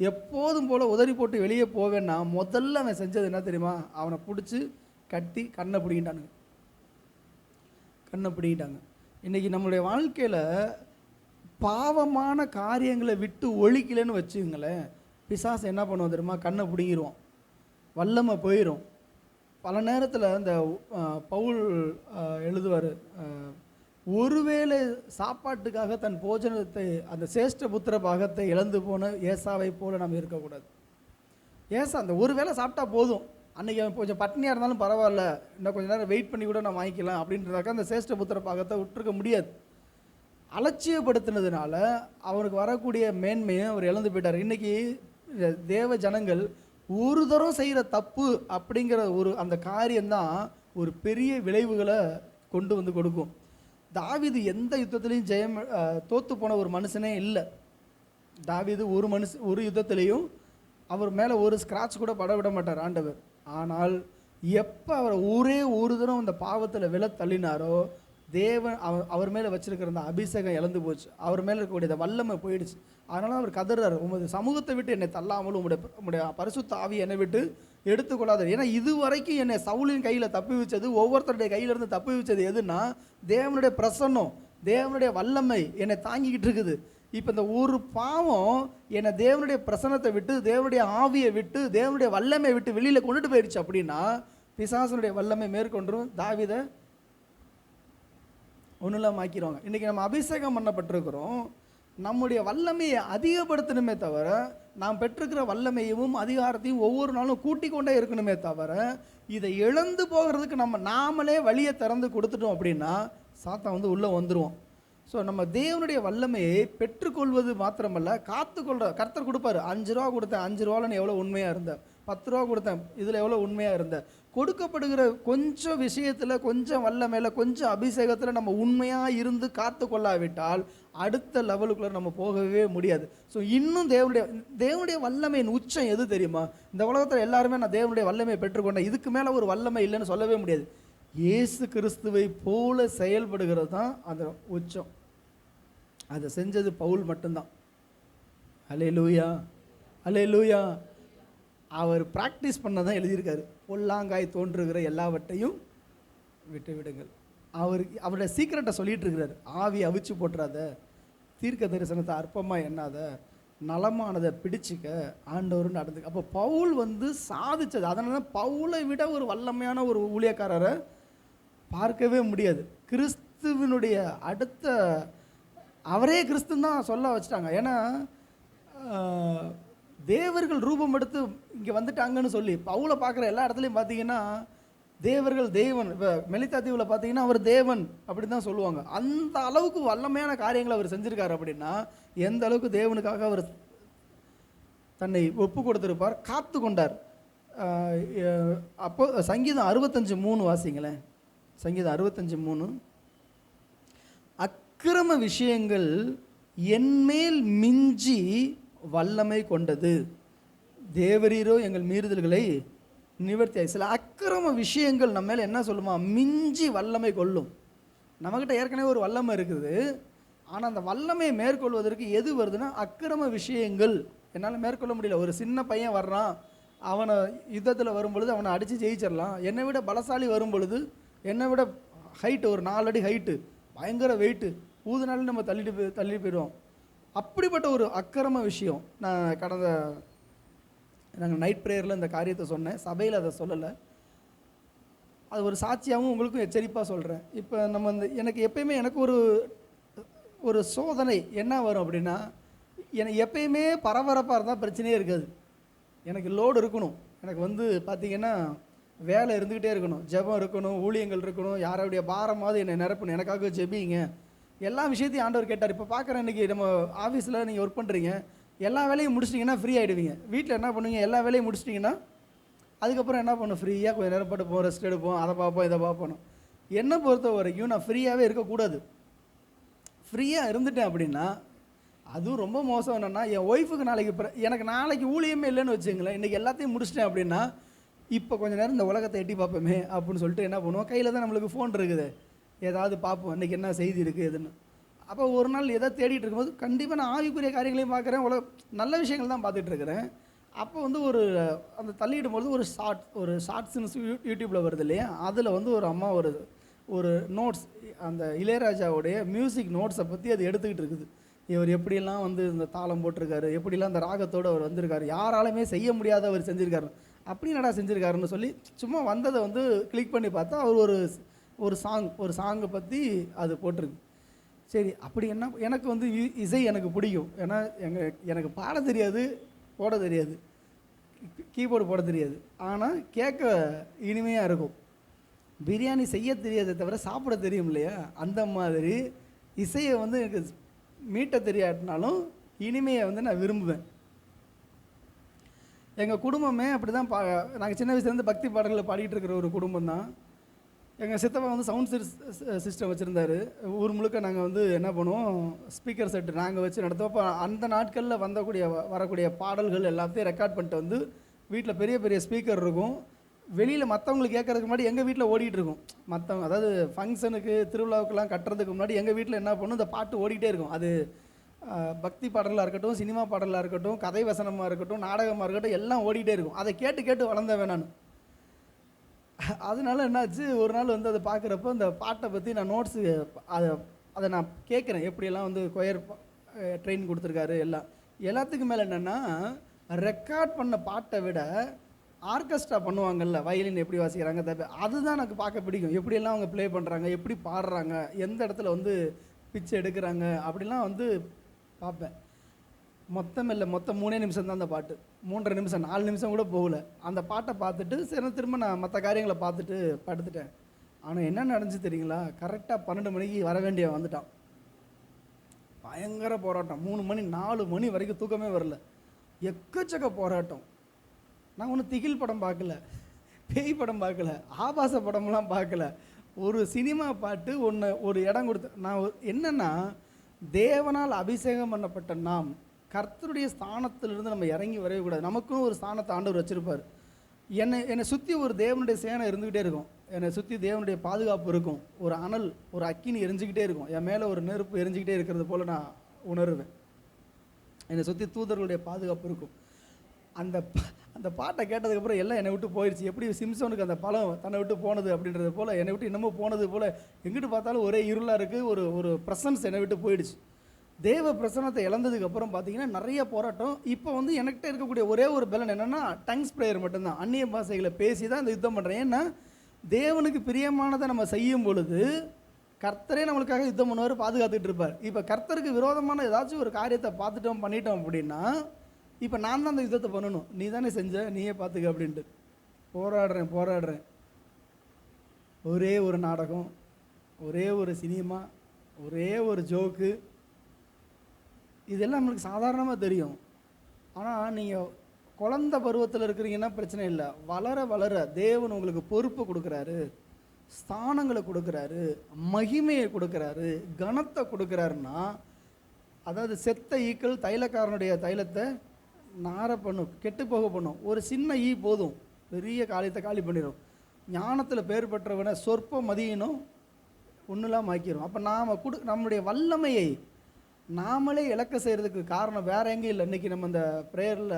எப்போதும் போல் உதறி போட்டு வெளியே போவேன்னா முதல்ல அவன் செஞ்சது என்ன தெரியுமா? அவனை பிடிச்சி கட்டி கண்ணை பிடிக்கிட்டானுங்க. இன்றைக்கி நம்மளுடைய வாழ்க்கையில் பாவமான காரியங்களை விட்டு ஒழிக்கலைன்னு வச்சுங்களேன், பிசாசு என்ன பண்ணுவோம் தெரியுமா? கண்ணை பிடிங்கிடுவோம், வல்லமை போயிடும். பல நேரத்தில் இந்த பவுல் எழுதுவார், ஒருவேளை சாப்பாட்டுக்காக தன் போஜனத்தை, அந்த சேஷ்ட புத்திர பாகத்தை இழந்து போன ஏசாவை போல நாம் இருக்கக்கூடாது. ஏசா அந்த ஒரு வேளை சாப்பிட்டா போதும், அன்றைக்கி அவன் கொஞ்சம் பட்னியாக இருந்தாலும் பரவாயில்ல, இன்னும் கொஞ்சம் நேரம் வெயிட் பண்ணி கூட நான் வாங்கிக்கலாம் அப்படின்றதாக்க அந்த சேஷ்ட புத்திர பாகத்தை விட்டுருக்க முடியாது. அலட்சியப்படுத்தினதுனால அவனுக்கு வரக்கூடிய மேன்மையை அவர் இழந்து போயிட்டார். இன்றைக்கி தேவ ஜனங்கள் ஒரு தரம் செய்கிற தப்பு அப்படிங்கிற அந்த காரியம்தான் ஒரு பெரிய விளைவுகளை கொண்டு வந்து கொடுக்கும். தாவீது எந்த யுத்தத்துலேயும் தோற்று போன ஒரு மனுஷனே இல்லை. தாவீது ஒரு யுத்தத்துலேயும் அவர் மேலே ஒரு ஸ்க்ராட்ச் கூட பட விட மாட்டார் ஆண்டவர். ஆனால் எப்போ அவர் ஒரே ஒரு தரம் அந்த பாவத்தில் விழ தள்ளினாரோ தேவன் அவர் மேலே வச்சிருக்கிற அந்த அபிஷேகம் இழந்து போச்சு, அவர் மேலே இருக்கக்கூடிய வல்லமை போயிடுச்சு. அதனால அவர் கதறாரு, உமது சமூகத்தை விட்டு என்னை தள்ளாமலும் உங்களுடைய பரிசுத்த ஆவி என்னை விட்டு எடுத்துக்கொள்ளாது. ஏன்னா இது வரைக்கும் என்னை சவுலின் கையில் தப்பி வச்சது, ஒவ்வொருத்தருடைய கையிலிருந்து தப்பி வச்சது எதுன்னா தேவனுடைய பிரசன்னம், தேவனுடைய வல்லமை என்னை தாங்கிக்கிட்டு இருக்குது. இப்போ இந்த ஒரு பாவம் என்னை தேவனுடைய பிரசன்னத்தை விட்டு, தேவனுடைய ஆவியை விட்டு, தேவனுடைய வல்லமை விட்டு வெளியில் கொண்டுட்டு போயிடுச்சு அப்படின்னா பிசாசனுடைய வல்லமை மேற்கொண்டும் தாவீதை ஒன்றும் இல்லாமல் ஆக்கிடுவாங்க. இன்றைக்கி நம்ம அபிஷேகம் பண்ணப்பட்டிருக்கிறோம், நம்முடைய வல்லமையை அதிகப்படுத்தணுமே தவிர, நாம் பெற்றிருக்கிற வல்லமையும் அதிகாரத்தையும் ஒவ்வொரு நாளும் கூட்டிக் கொண்டே இருக்கணுமே தவிர, இதை இழந்து போகிறதுக்கு நாமளே வழியை திறந்து கொடுத்துட்டோம் அப்படின்னா சாத்தான் உள்ளே வந்துடுவோம். ஸோ நம்ம தேவனுடைய வல்லமையை பெற்றுக்கொள்வது மாத்திரமல்ல, காத்துக்கொள்கிற கர்த்தர் கொடுப்பாரு. 5 ரூபா கொடுத்தேன், 5 ரூபான்னு எவ்வளோ உண்மையாக இருந்தேன், 10 ரூபா கொடுத்தேன், இதில் எவ்வளோ உண்மையாக இருந்தேன். கொடுக்கப்படுகிற கொஞ்சம் விஷயத்தில், கொஞ்சம் வல்லமையில், கொஞ்சம் அபிஷேகத்தில் நம்ம உண்மையாக இருந்து காத்து கொள்ளாவிட்டால் அடுத்த லெவலுக்குள்ளே நம்ம போகவே முடியாது. ஸோ இன்னும் தேவனுடைய வல்லமையின் உச்சம் எது தெரியுமா? இந்த உலகத்தில் எல்லாருமே நான் தேவனுடைய வல்லமையை பெற்றுக்கொண்டேன், இதுக்கு மேலே ஒரு வல்லமை இல்லைன்னு சொல்லவே முடியாது. இயேசு கிறிஸ்துவை போல செயல்படுகிறது தான் அந்த உச்சம். அதை செஞ்சது பவுல் மட்டும்தான். அல்லேலூயா, அல்லேலூயா. அவர் ப்ராக்டிஸ் பண்ண தான் எழுதியிருக்காரு, பொல்லாங்காய் தோன்றுகிற எல்லாவற்றையும் விட்டு விடுங்கள். அவருடைய சீக்கிரட்டை சொல்லிட்டு இருக்கிறார், ஆவி அவிச்சு போட்டுறாத, தீர்க்க தரிசனத்தை அற்பமாக எண்ணாத, நலமானதை பிடிச்சிக்க, ஆண்டவர் நடந்து. அப்போ பவுல் சாதிச்சது. அதனால தான் பவுலை விட ஒரு வல்லமையான ஒரு ஊழியக்காரரை பார்க்கவே முடியாது. கிறிஸ்துவனுடைய அடுத்த அவரே கிறிஸ்துன்னு தான் சொல்ல வச்சுட்டாங்க. ஏன்னா தேவர்கள் ரூபம் எடுத்து இங்கே வந்துட்டாங்கன்னு சொல்லி பவுலை பார்க்குற எல்லா இடத்துலையும் பார்த்தீங்கன்னா தேவர்கள் தேவன். இப்போ மெலிதா தீவில் பார்த்தீங்கன்னா அவர் தேவன் அப்படி தான் சொல்லுவாங்க. அந்த அளவுக்கு வல்லமையான காரியங்களை அவர் செஞ்சுருக்காரு. அப்படின்னா எந்த அளவுக்கு தேவனுக்காக அவர் தன்னை ஒப்பு கொடுத்துருப்பார், காத்து கொண்டார். அப்போ சங்கீதம் 65:3 வாசிங்களேன். சங்கீதம் 65:3, அக்கிரம விஷயங்கள் என்மேல் மிஞ்சி வல்லமை கொண்டது, தேவரீரோ எங்கள் மீறுதல்களை நிவர்த்தி. சில அக்கிரம விஷயங்கள் நம்ம மேலே என்ன சொல்லுமா? மிஞ்சி வல்லமை கொள்ளும். நம்மக்கிட்ட ஏற்கனவே ஒரு வல்லமை இருக்குது, ஆனால் அந்த வல்லமையை மேற்கொள்வதற்கு எது வருதுன்னா அக்கிரம விஷயங்கள். என்னால் மேற்கொள்ள முடியல. ஒரு சின்ன பையன் வர்றான், அவனை யுத்தத்தில் வரும்பொழுது அவனை அடித்து ஜெயிச்சிடலாம். என்னை விட பலசாலி வரும்பொழுது, என்னை விட ஹைட்டு, ஒரு 4 அடி ஹைட்டு, பயங்கர வெயிட்டு, ஊதுனாலும் நம்ம தள்ளி போயிடுவோம். அப்படிப்பட்ட ஒரு அக்கிரம விஷயம். நான் நாங்கள் நைட் ப்ரேயரில் இந்த காரியத்தை சொன்னேன், சபையில் அதை சொல்லலை. அது ஒரு சாட்சியாகவும் உங்களுக்கும் எச்சரிப்பாக சொல்கிறேன். இப்போ நம்ம எனக்கு எப்பயுமே ஒரு சோதனை என்ன வரும் அப்படின்னா, எனக்கு எப்பயுமே பரபரப்பாக இருந்தால் பிரச்சனையே இருக்காது. எனக்கு லோடு இருக்கணும், எனக்கு பார்த்திங்கன்னா வேலை இருந்துக்கிட்டே இருக்கணும், ஜெபம் இருக்கணும், ஊழியங்கள் இருக்கணும், யாருடைய பாரமாவது என்னை நிரப்பணும், எனக்காக ஜெபிங்க. எல்லா விஷயத்தையும் ஆண்டவர் கேட்டார். இப்போ பார்க்குறேன், இன்றைக்கி நம்ம ஆஃபீஸில் நீங்கள் ஒர்க் பண்ணுறீங்க, எல்லா வேலையும் முடிச்சிட்டிங்கன்னா ஃப்ரீ ஆகிடுவீங்க. வீட்டில் என்ன பண்ணுவீங்க? எல்லா வேலையும் முடிச்சிட்டிங்கன்னா அதுக்கப்புறம் என்ன பண்ணும்? ஃப்ரீயாக கொஞ்சம் நேரம் படுப்போம், ரெஸ்ட் எடுப்போம், அதை பார்ப்போம், இதை பார்ப்போம். என்னை பொறுத்த வரைக்கும் நான் ஃப்ரீயாகவே இருக்கக்கூடாது. ஃப்ரீயாக இருந்துட்டேன் அப்படின்னா, அதுவும் ரொம்ப மோசம் என்னென்னா, என் ஒய்ஃபுக்கு நாளைக்கு எனக்கு நாளைக்கு ஊழியமே இல்லைன்னு வச்சுங்களேன், இன்றைக்கி எல்லாத்தையும் முடிச்சிட்டேன் அப்படின்னா, இப்போ கொஞ்சம் நேரம் இந்த உலகத்தை எட்டி பார்ப்போமே அப்படின்னு சொல்லிட்டு என்ன பண்ணுவோம், கையில் தான் நம்மளுக்கு ஃபோன் இருக்குது, ஏதாவது பார்ப்போம் இன்றைக்கி என்ன செய்தி இருக்குது எதுன்னு. அப்போ ஒரு நாள் எதாவது தேடிட்டு இருக்கும்போது கண்டிப்பாக நான் ஆவிக்குரிய காரியங்களையும் பார்க்குறேன், நல்ல விஷயங்கள் தான் பார்த்துட்டு இருக்கிறேன். அப்போ வந்து அந்த தள்ளிடும்போது ஒரு ஷார்ட்ஸ்னு யூடியூப்பில் வருது இல்லையா, அதில் வந்து ஒரு அம்மா ஒரு நோட்ஸ், அந்த இளையராஜாவுடைய மியூசிக் நோட்ஸை பற்றி அது எடுத்துக்கிட்டு இருக்குது. இவர் எப்படியெல்லாம் வந்து இந்த தாளம் போட்டிருக்காரு, எப்படிலாம் இந்த ராகத்தோடு அவர் வந்திருக்காரு, யாராலுமே செய்ய முடியாத அவர் செஞ்சுருக்காரு, அப்படி என்னடா செஞ்சுருக்காருன்னு சொல்லி சும்மா வந்ததை வந்து கிளிக் பண்ணி பார்த்தா அவர் ஒரு சாங்கை பற்றி அது போட்டிருக்கு. சரி, அப்படி என்ன, எனக்கு வந்து இசை எனக்கு பிடிக்கும். ஏன்னா எனக்கு பாட தெரியாது, போட தெரியாது, கீபோர்டு போட தெரியாது, ஆனால் கேட்க இனிமையாக இருக்கும். பிரியாணி செய்ய தெரியாதே தவிர சாப்பிட தெரியும் இல்லையா, அந்த மாதிரி இசையை வந்து எனக்கு மீட்ட தெரியாட்டினாலும் இனிமையை வந்து நான் விரும்புவேன். எங்கள் குடும்பமே அப்படி தான். நாங்கள் சின்ன வயசுலேருந்து பக்தி பாடல்களை பாடிட்டு இருக்கிற ஒரு குடும்பம் தான். எங்கள் சித்தப்பா வந்து சவுண்ட் சிஸ்டம் வச்சுருந்தார். ஊர் முழுக்க நாங்கள் வந்து என்ன பண்ணுவோம், ஸ்பீக்கர் செட்டு நாங்கள் வச்சு நடத்துவோம். அப்போ அந்த நாட்களில் வரக்கூடிய பாடல்கள் எல்லாத்தையும் ரெக்கார்ட் பண்ணிட்டு வந்து வீட்டில் பெரிய பெரிய ஸ்பீக்கர் இருக்கும். வெளியில் மற்றவங்களுக்கு கேட்கறதுக்கு முன்னாடி எங்கள் வீட்டில் ஓடிட்டு இருக்கும். மற்றவங்க அதாவது ஃபங்க்ஷனுக்கு திருவிழாவுக்கெல்லாம் கட்டுறதுக்கு முன்னாடி எங்கள் வீட்டில் என்ன பண்ணும், இந்த பாட்டு ஓடிக்கிட்டே இருக்கும். அது பக்தி பாடலாக இருக்கட்டும், சினிமா பாடலாக இருக்கட்டும், கதை வசனமாக இருக்கட்டும், நாடகமாக இருக்கட்டும், எல்லாம் ஓடிக்கிட்டே இருக்கும். அதை கேட்டு கேட்டு வளர்ந்தவன் நான். அதனால என்னாச்சு, ஒரு நாள் வந்து அதை பார்க்குறப்போ இந்த பாட்டை பற்றி நான் நோட்ஸு அதை நான் கேட்குறேன், எப்படியெல்லாம் வந்து கொயர் ட்ரெயின் கொடுத்துருக்காரு எல்லாத்துக்கும் மேலே என்னென்னா, ரெக்கார்ட் பண்ண பாட்டை விட ஆர்கெஸ்ட்ரா பண்ணுவாங்கல்ல, வயலின் எப்படி வாசிக்கிறாங்க, அதுதான் எனக்கு பார்க்க பிடிக்கும். எப்படியெல்லாம் அவங்க ப்ளே பண்ணுறாங்க, எப்படி பாடுறாங்க, எந்த இடத்துல வந்து பிச்சை எடுக்கிறாங்க, அப்படிலாம் வந்து பார்ப்பேன். மொத்தம் 3 நிமிஷம் தான் அந்த பாட்டு, 3.5 நிமிஷம் 4 நிமிஷம் கூட போகல. அந்த பாட்டை பார்த்துட்டு சரி திரும்ப நான் மற்ற காரியங்களை பார்த்துட்டு படுத்துட்டேன். ஆனால் என்ன நடந்துச்சு தெரியுங்களா, கரெக்டாக 12 மணிக்கு வர வேண்டிய வந்துட்டான். பயங்கர போராட்டம், 3 மணி 4 மணி வரைக்கும் தூக்கமே வரல, எக்கச்சக்க போராட்டம். நான் ஒன்றும் திகில் படம் பார்க்கல, பேய் படம் பார்க்கல, ஆபாச படம்லாம் பார்க்கல, ஒரு சினிமா பாட்டு ஒரு இடம் கொடுத்து. நான் என்னென்னா, தேவனால் அபிஷேகம் பண்ணப்பட்ட நாம் கர்த்தருடைய ஸ்தானத்திலிருந்து நம்ம இறங்கி வரவே கூடாது. நமக்கும் ஒரு ஸ்தானத்தை ஆண்டவர் வச்சுருப்பார். என்னை சுற்றி ஒரு தேவனுடைய சேனை இருந்துக்கிட்டே இருக்கும், என்னை சுற்றி தேவனுடைய பாதுகாப்பு இருக்கும், ஒரு அனல், ஒரு அக்கினி எரிஞ்சிக்கிட்டே இருக்கும், என் மேலே ஒரு நெருப்பு எரிஞ்சிக்கிட்டே இருக்கிறது போல் நான் உணர்வேன். என்னை சுற்றி தூதர்களுடைய பாதுகாப்பு இருக்கும். அந்த பாட்டை கேட்டதுக்கப்புறம் எல்லாம் என்னை விட்டு போயிடுச்சு. எப்படி சிம்சோனுக்கு அந்த பழம் தன்னை விட்டு போனது அப்படின்றது போல் என்னை விட்டு இன்னமும் போனது போல், எங்கிட்டு பார்த்தாலும் ஒரே இருளாக இருக்குது, ஒரு ப்ரெசன்ஸ் என்னை விட்டு போயிடுச்சு. தேவ பிரசனத்தை இழந்ததுக்கப்புறம் பார்த்தீங்கன்னா நிறைய போராட்டம். இப்போ வந்து என்கிட்ட இருக்கக்கூடிய ஒரே ஒரு பலன் என்னென்னா, டங்ஸ் ப்ரேயர் மட்டும்தான். அந்நிய பாஷைகளை பேசி தான் இந்த யுத்தம் பண்ணுறேன். ஏன்னா தேவனுக்கு பிரியமானதை நம்ம செய்யும் பொழுது கர்த்தரே நம்மளுக்காக யுத்தம் பண்ணுவார், பாதுகாத்துட்டு இருப்பார். இப்போ கர்த்தருக்கு விரோதமான ஏதாச்சும் ஒரு காரியத்தை பண்ணிட்டோம் அப்படின்னா, இப்போ நான் தான் அந்த யுத்தத்தை பண்ணணும், நீ தானே செஞ்ச, நீயே பார்த்துக்க அப்படின்ட்டு போராடுறேன். ஒரே ஒரு நாடகம், ஒரே ஒரு சினிமா, ஒரே ஒரு ஜோக்கு, இதெல்லாம் நம்மளுக்கு சாதாரணமாக தெரியும். ஆனால் நீங்கள் குழந்த பருவத்தில் இருக்கிறீங்கன்னா பிரச்சனை இல்லை. வளர வளர தேவன் உங்களுக்கு பொறுப்பு கொடுக்குறாரு, ஸ்தானங்களை கொடுக்குறாரு, மகிமையை கொடுக்குறாரு, கனத்தை கொடுக்குறாருன்னா, அதாவது செத்த ஈக்கள் தைலக்காரனுடைய தைலத்தை நார பண்ணும், கெட்டு போக பண்ணும். ஒரு சின்ன ஈ போதும், பெரிய காரியத்தை காலி பண்ணிடும். ஞானத்தில் பேர் பெற்றவனை சொற்ப மதியினும் ஒன்றுலாம் ஆக்கிடும். அப்போ நம்முடைய வல்லமையை நாமளே இழக்க செய்கிறதுக்கு காரணம் வேறு எங்கேயும் இல்லை. இன்றைக்கி நம்ம இந்த ப்ரேயரில்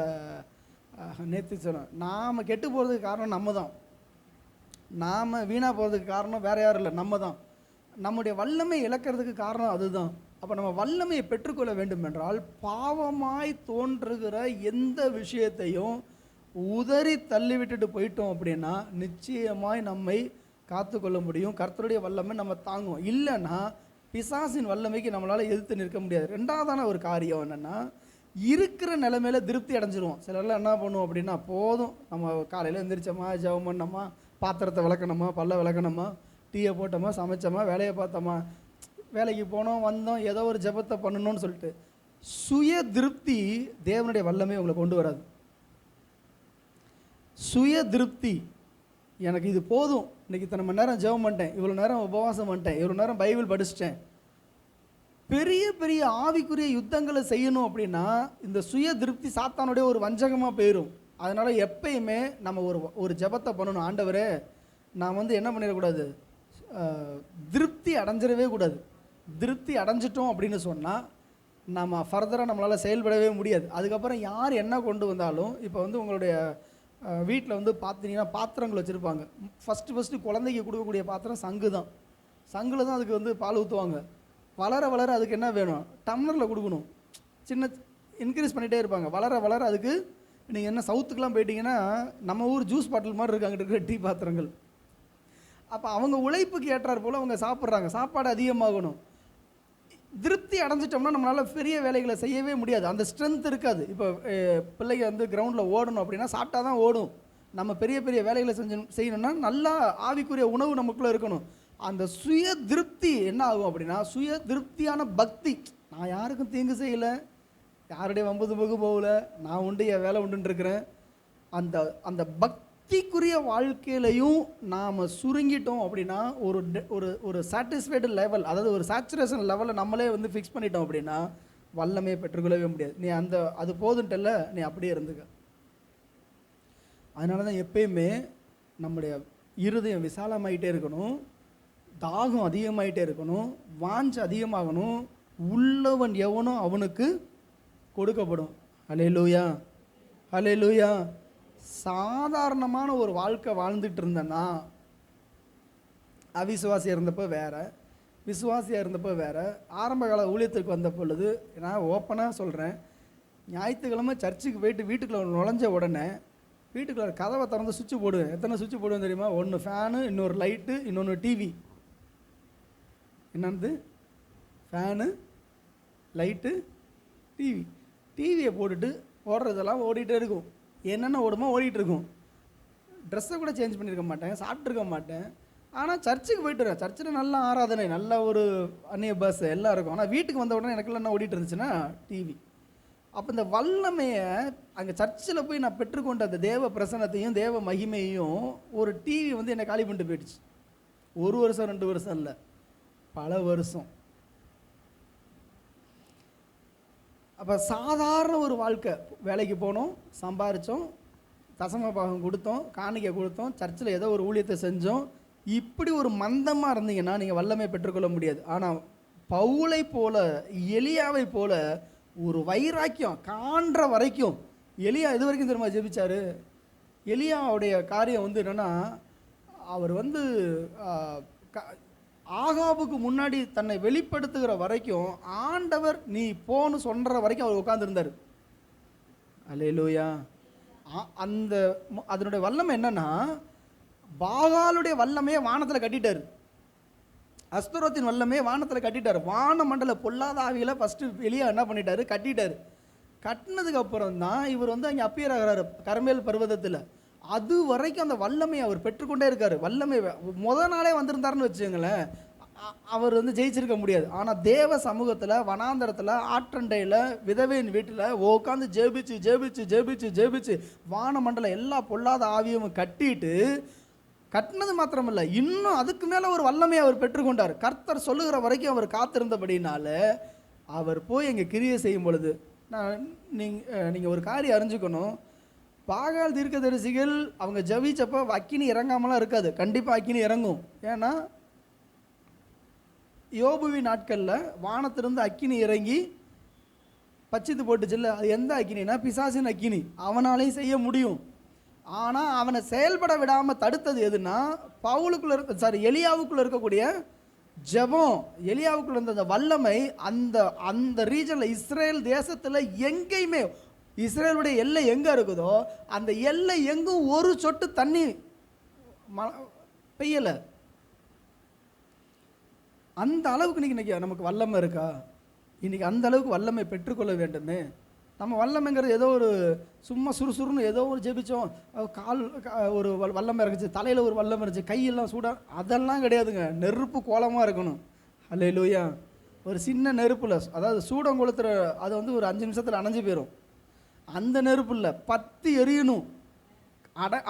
நேற்று சொன்னோம், நாம் கெட்டு போகிறதுக்கு காரணம் நம்ம தான், நாம் வீணாக போகிறதுக்கு காரணம் வேறு யாரும் இல்லை, நம்ம தான். நம்முடைய வல்லமை இழக்கிறதுக்கு காரணம் அதுதான். அப்போ நம்ம வல்லமையை பெற்றுக்கொள்ள வேண்டும் என்றால், பாவமாய் தோன்றுகிற எந்த விஷயத்தையும் உதறி தள்ளிவிட்டுட்டு போயிட்டோம் அப்படின்னா நிச்சயமாய் நம்மை காத்துக்கொள்ள முடியும். கர்த்தருடைய வல்லமை நம்ம தாங்கும். இல்லைன்னா பிசாசின் வல்லமைக்கு நம்மளால் எதிர்த்து நிற்க முடியாது. ரெண்டாவதான ஒரு காரியம் என்னென்னா, இருக்கிற நிலைமையில திருப்தி அடைஞ்சிருவோம். சிலர்லாம் என்ன பண்ணுவோம் அப்படின்னா, போதும் நம்ம காலையில் எழுந்திரிச்சோமா, ஜெபம் பண்ணோமா, பாத்திரத்தை விளக்கணுமா, பல்ல விளக்கணுமா, டீயை போட்டோமா, சமைச்சோமா, வேலையை பார்த்தோமா, வேலைக்கு போனோம் வந்தோம், ஏதோ ஒரு ஜெபத்தை பண்ணணும்னு சொல்லிட்டு சுய திருப்தி தேவனுடைய வல்லமை உங்களை கொண்டு வராது. சுய திருப்தி, எனக்கு இது போதும், இன்றைக்கி இத்தனை மணி நேரம் ஜெபம் பண்ணிட்டேன், இவ்வளோ நேரம் உபவாசம் பண்ணிட்டேன், இவ்வளோ நேரம் பைபிள் படிச்சிட்டேன், பெரிய பெரிய ஆவிக்குரிய யுத்தங்களை செய்யணும் அப்படின்னா இந்த சுய திருப்தி சாத்தானுடைய ஒரு வஞ்சகமாக போயிடும். அதனால் எப்பயுமே நம்ம ஒரு ஜெபத்தை பண்ணணும். ஆண்டவரே, நான் வந்து என்ன பண்ணிடக்கூடாது, திருப்தி அடைஞ்சிடவே கூடாது. திருப்தி அடைஞ்சிட்டோம் அப்படின்னு சொன்னால் நம்ம ஃபர்தராக நம்மளால் செயல்படவே முடியாது. அதுக்கப்புறம் யார் என்ன கொண்டு வந்தாலும், இப்போ வந்து உங்களுடைய வீட்டில் வந்து பார்த்தீங்கன்னா பாத்திரங்கள் வச்சுருப்பாங்க. ஃபஸ்ட்டு குழந்தைக்கு கொடுக்கக்கூடிய பாத்திரம் சங்கு தான். சங்கில் தான் அதுக்கு வந்து பால் ஊற்றுவாங்க. வளர வளர அதுக்கு என்ன வேணும், டம்ளரில் கொடுக்கணும். சின்ன இன்க்ரீஸ் பண்ணிகிட்டே இருப்பாங்க. வளர வளர அதுக்கு நீங்கள் என்ன சவுத்துக்கெலாம் போயிட்டீங்கன்னா நம்ம ஊர் ஜூஸ் பாட்டில் மாதிரி இருக்காங்க இருக்கிற டீ பாத்திரங்கள். அப்போ அவங்க உழைப்புக்கு ஏற்றார் போல் அவங்க சாப்பிட்றாங்க. சாப்பாடு அதிகமாகணும். திருப்தி அடைஞ்சிட்டோம்னா நம்மளால் பெரிய வேலைகளை செய்யவே முடியாது. அந்த ஸ்ட்ரென்த் இருக்காது. இப்போ பிள்ளைங்க வந்து கிரவுண்டில் ஓடணும் அப்படின்னா சாப்பிட்டா தான் ஓடும். நம்ம பெரிய பெரிய வேலைகளை செய்யணும்னா நல்லா ஆவிக்குரிய உணவு நமக்குள்ளே இருக்கணும். அந்த சுய திருப்தி என்ன ஆகும் அப்படின்னா, சுய திருப்தியான பக்தி. நான் யாருக்கும் தீங்கு செய்யலை, யாருடைய வம்பது பகு போகல, நான் உண்டு என் வேலை உண்டுன்னு இருக்கிறேன். அந்த அந்த பக்திக்குரிய வாழ்க்கையிலையும் நாம் சுருங்கிட்டோம் அப்படின்னா ஒரு ஒரு ஒரு சாட்டிஸ்ஃபைடு லெவல், அதாவது ஒரு சேச்சுரேஷன் லெவலை நம்மளே வந்து ஃபிக்ஸ் பண்ணிட்டோம் அப்படின்னா வல்லமையை பெற்றுக்கொள்ளவே முடியாது. நீ அது போதுன்ட்டல்ல, நீ அப்படியே இருந்துக்க. அதனால தான் எப்பயுமே நம்முடைய இருதயம் விசாலமாயிட்டே இருக்கணும், தாகம் அதிகமாயிட்டே இருக்கணும், வாஞ்சை அதிகமாகணும். உள்ளவன் எவனோ அவனுக்கு கொடுக்கப்படும். ஹல்லேலூயா, ஹல்லேலூயா. சாதாரணமான ஒரு வாழ்க்கை வாழ்ந்துட்டு இருந்தேன்னா, அவிசுவாசியாக இருந்தப்போ வேற, விசுவாசியாக இருந்தப்போ வேற. ஆரம்ப கால ஊழியத்துக்கு வந்த பொழுது நான் ஓப்பனாக சொல்கிறேன், ஞாயிற்றுக்கிழமை சர்ச்சுக்கு போயிட்டு வீட்டுக்குள்ளே நுழைஞ்ச உடனே வீட்டுக்குள்ளே கதவை திறந்து சுவிட்சு போடுவேன். எத்தனை சுவிட்சு போடுவேன் தெரியுமா? ஒன்று ஃபேனு, இன்னொரு லைட்டு, இன்னொன்று டிவி. என்னது? Fan, light, TV. டிவியை போட்டுட்டு ஓடுறதெல்லாம் ஓடிட்டே இருக்கும். என்னென்ன ஓடுமோ ஓடிட்டுருக்கும். ட்ரெஸ்ஸை கூட சேஞ்ச் பண்ணியிருக்க மாட்டேன், சாப்பிட்ருக்க மாட்டேன். ஆனால் சர்ச்சுக்கு போயிட்டு வரேன். சர்ச்சில் நல்ல ஆராதனை, நல்ல ஒரு அந்நிய பஸ் எல்லாம் இருக்கும். ஆனால் வீட்டுக்கு வந்த உடனே எனக்குள்ள என்ன ஓடிட்டு இருந்துச்சுன்னா டிவி. அப்போ இந்த வல்லமையை அங்கே சர்ச்சில் போய் நான் பெற்றுக்கொண்ட அந்த தேவ பிரசன்னத்தையும் தேவ மகிமையும் ஒரு டிவி வந்து என்னை காலி பண்ணிட்டு போயிடுச்சு. 1 வருஷம் 2 வருஷம் இல்லை, பல வருஷம். அப்போ சாதாரண ஒரு வாழ்க்கை. வேலைக்கு போனோம், சம்பாரித்தோம், தசம பாகம் கொடுத்தோம், காணிக்கை கொடுத்தோம், சர்ச்சில் ஏதோ ஒரு ஊழியத்தை செஞ்சோம். இப்படி ஒரு மந்தமாக இருந்தீங்கன்னா நீங்கள் வல்லமை பெற்றுக்கொள்ள முடியாது. ஆனால் பவுலை போல, எலியாவை போல ஒரு வைராக்கியம் காண்ற வரைக்கும். எலியா இது வரைக்கும் தெரியுமா ஜெபிச்சாரு? எலியாவுடைய காரியம் வந்து என்னென்னா, அவர் வந்து ஆகாபுக்கு முன்னாடி தன்னை வெளிப்படுத்துகிற வரைக்கும் ஆண்டவர் நீ போன்னு சொல்கிற வரைக்கும் அவர் உட்கார்ந்துருந்தார். அல்லேலூயா. அதனுடைய வல்லமை என்னன்னா, பாகாலுடைய வல்லமையை வானத்தில் கட்டிட்டார். அஸ்தரோத்தின் வல்லமையை வானத்தில் கட்டிட்டார். வான மண்டல பொல்லாத ஆவியில் ஃபஸ்ட்டு எலியா என்ன பண்ணிட்டாரு? கட்டிட்டார். கட்டினதுக்கு அப்புறம் தான் இவர் வந்து அங்கே அப்பியர் ஆகிறாரு கர்மேல் பர்வதத்தில். அது வரைக்கும் அந்த வல்லமையை அவர் பெற்றுக்கொண்டே இருக்கார். வல்லமை நாளே வந்திருந்தாருன்னு வச்சுங்களேன், அவர் வந்து ஜெயிச்சிருக்க முடியாது. ஆனால் தேவ சமூகத்தில், வனாந்தரத்தில், ஆற்றண்டையில், விதவையின் வீட்டில் உட்காந்து ஜெபிச்சு ஜெபிச்சு ஜெபிச்சு ஜெபிச்சு வானமண்டலம் எல்லா பொல்லாத ஆவியும் கட்டினது மாத்திரமில்ல, இன்னும் அதுக்கு மேலே ஒரு வல்லமையை அவர் பெற்றுக்கொண்டார். கர்த்தர் சொல்லுகிற வரைக்கும் அவர் காத்திருந்தபடினால அவர் போய் எங்கள் கிரியை செய்யும் பொழுது நீங்கள் ஒரு காரியம் அறிஞ்சுக்கணும். பாகால் தீர்க்கதரிசிகள் அவங்க ஜபிச்சப்போ அக்கினி இறங்காமலாம் இருக்காது. கண்டிப்பாக அக்கினி இறங்கும். ஏன்னா யோபுவின் நாட்களில் வானத்திலிருந்து அக்கினி இறங்கி பச்சித்து போட்டுச்சுல்ல, அது எந்த அக்கினினா பிசாசின் அக்கினி. அவனாலையும் செய்ய முடியும். ஆனால் அவனை செயல்பட விடாமல் தடுத்தது எதுனா எலியாவுக்குள்ளே இருக்கக்கூடிய ஜெபம். எலியாவுக்குள்ள இருந்த அந்த வல்லமை அந்த ரீஜனில், இஸ்ரேல் தேசத்தில் எங்கேயுமே, இஸ்ரேலுடைய எல்லை எங்கே இருக்குதோ அந்த எல்லை எங்கும் ஒரு சொட்டு தண்ணி பெய்யலை. அந்த அளவுக்கு இன்னைக்கு நமக்கு வல்லமை இருக்கா? இன்றைக்கி அந்த அளவுக்கு வல்லமை பெற்றுக்கொள்ள வேண்டுமே. நம்ம வல்லமைங்கிறது ஏதோ ஒரு சும்மா சுறுசுறுன்னு ஏதோ ஒரு ஜெபிச்சோம், கால் ஒரு வல்லமை இருந்துச்சு, தலையில் ஒரு வல்லமை இருந்துச்சு, கையெல்லாம் சூடாக, அதெல்லாம் கிடையாதுங்க. நெருப்பு கோலமாக இருக்கணும். அல்லேலூயா. ஒரு சின்ன நெருப்பில், அதாவது சூடம் கொளுத்துற, அது வந்து ஒரு 5 நிமிஷத்தில் அணைஞ்சு போயிடும். அந்த நெருப்பில் பற்றி எரியணும்.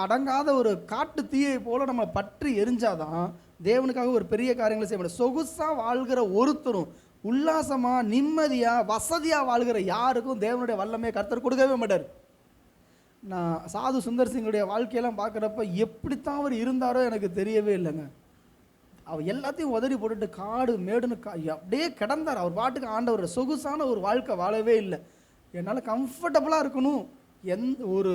அடங்காத ஒரு காட்டு தீயை போல் நம்ம பற்றி எரிஞ்சாதான் தேவனுக்காக ஒரு பெரிய காரியங்களை செய்ய முடியும். சொகுசாக வாழ்கிற ஒருத்தரும் உல்லாசமாக நிம்மதியாக வசதியாக வாழ்கிற யாருக்கும் தேவனுடைய வல்லமையை கர்த்தர் கொடுக்கவே மாட்டார். நான் சாது சுந்தர் சிங்குடைய வாழ்க்கையெல்லாம் பார்க்குறப்ப எப்படித்தான் அவர் இருந்தாரோ எனக்கு தெரியவே இல்லைங்க. அவர் எல்லாத்தையும் உதறி போட்டுட்டு காடு மேடுன்னு அப்படியே கிடந்தார். அவர் பாட்டுக்கு ஆண்டவர் சொகுசான ஒரு வாழ்க்கை வாழவே இல்லை. என்னால் கம்ஃபர்டபுளாக இருக்கணும், எந்த ஒரு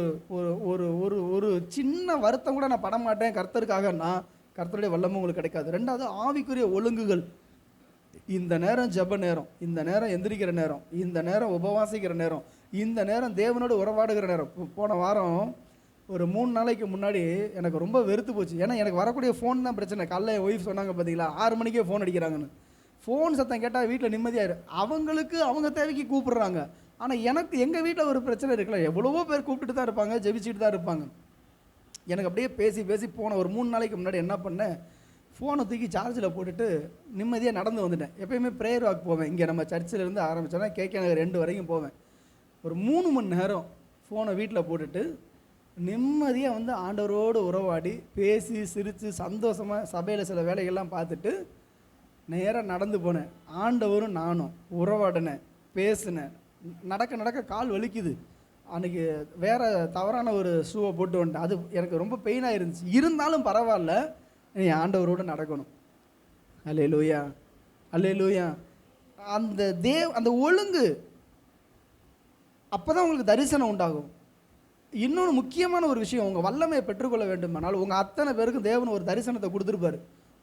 ஒரு ஒரு ஒரு சின்ன வருத்தம் கூட நான் பட மாட்டேன் கர்த்தருக்காகன்னா கர்த்தருடைய வல்லமை உங்களுக்கு கிடைக்காது. ரெண்டாவது ஆவிக்குரிய ஒழுங்குகள். இந்த நேரம் ஜெப நேரம், இந்த நேரம் எந்திரிக்கிற நேரம், இந்த நேரம் உபவாசிக்கிற நேரம், இந்த நேரம் தேவனோடு உறவாடுகிற நேரம். போன வாரம் ஒரு 3 நாளைக்கு முன்னாடி எனக்கு ரொம்ப வெறுத்து போச்சு. ஏன்னா எனக்கு வரக்கூடிய ஃபோன் தான் பிரச்சனை. காலைல என் ஒய்ஃப் சொன்னாங்க பார்த்தீங்களா, 6 மணிக்கே ஃபோன் அடிக்கிறாங்கன்னு. ஃபோன் சத்தம் கேட்டால் வீட்டில் நிம்மதியாயிரு. அவங்களுக்கு அவங்க தேவைக்கு கூப்பிடுறாங்க. ஆனால் எனக்கு எங்கள் வீட்டில் ஒரு பிரச்சனை இருக்குல்ல, எவ்வளவோ பேர் கூப்பிட்டுட்டு தான் இருப்பாங்க, ஜெபிச்சுட்டு தான் இருப்பாங்க. எனக்கு அப்படியே பேசி பேசி போன ஒரு 3 நாளைக்கு முன்னாடி என்ன பண்ணேன், ஃபோனை தூக்கி சார்ஜில் போட்டுட்டு நிம்மதியாக நடந்து வந்துட்டேன். எப்பயுமே ப்ரேயர் வாக் போவேன். இங்கே நம்ம சர்ச்சிலேருந்து ஆரம்பித்தோன்னா கேகே நகர் 2 வரைக்கும் போவேன். ஒரு 3 மணி நேரம் ஃபோனை வீட்டில் போட்டுட்டு நிம்மதியாக வந்து ஆண்டவரோடு உறவாடி பேசி சிரித்து சந்தோஷமாக சபையில் சில வேலைகள்லாம் பார்த்துட்டு நேராக நடந்து போனேன். ஆண்டவரும் நானும் உறவாடினேன், பேசினேன். நடக்க நடக்க கால் வலிக்குது. அன்றைக்கி வேறு தவறான ஒரு ஷூவை போட்டு வந்துட்டேன். அது எனக்கு ரொம்ப பெயினாக இருந்துச்சு. இருந்தாலும் பரவாயில்ல, நீ ஆண்டவரோடு நடக்கணும். அல்லேலூயா, அல்லேலூயா. அந்த ஒழுங்கு அப்போ தான் உங்களுக்கு தரிசனம் உண்டாகும். இன்னொன்று முக்கியமான ஒரு விஷயம், உங்கள் வல்லமையை பெற்றுக்கொள்ள வேண்டுமானால் உங்கள் அத்தனை பேருக்கும் தேவன் ஒரு தரிசனத்தை கொடுத்துருப்பார்,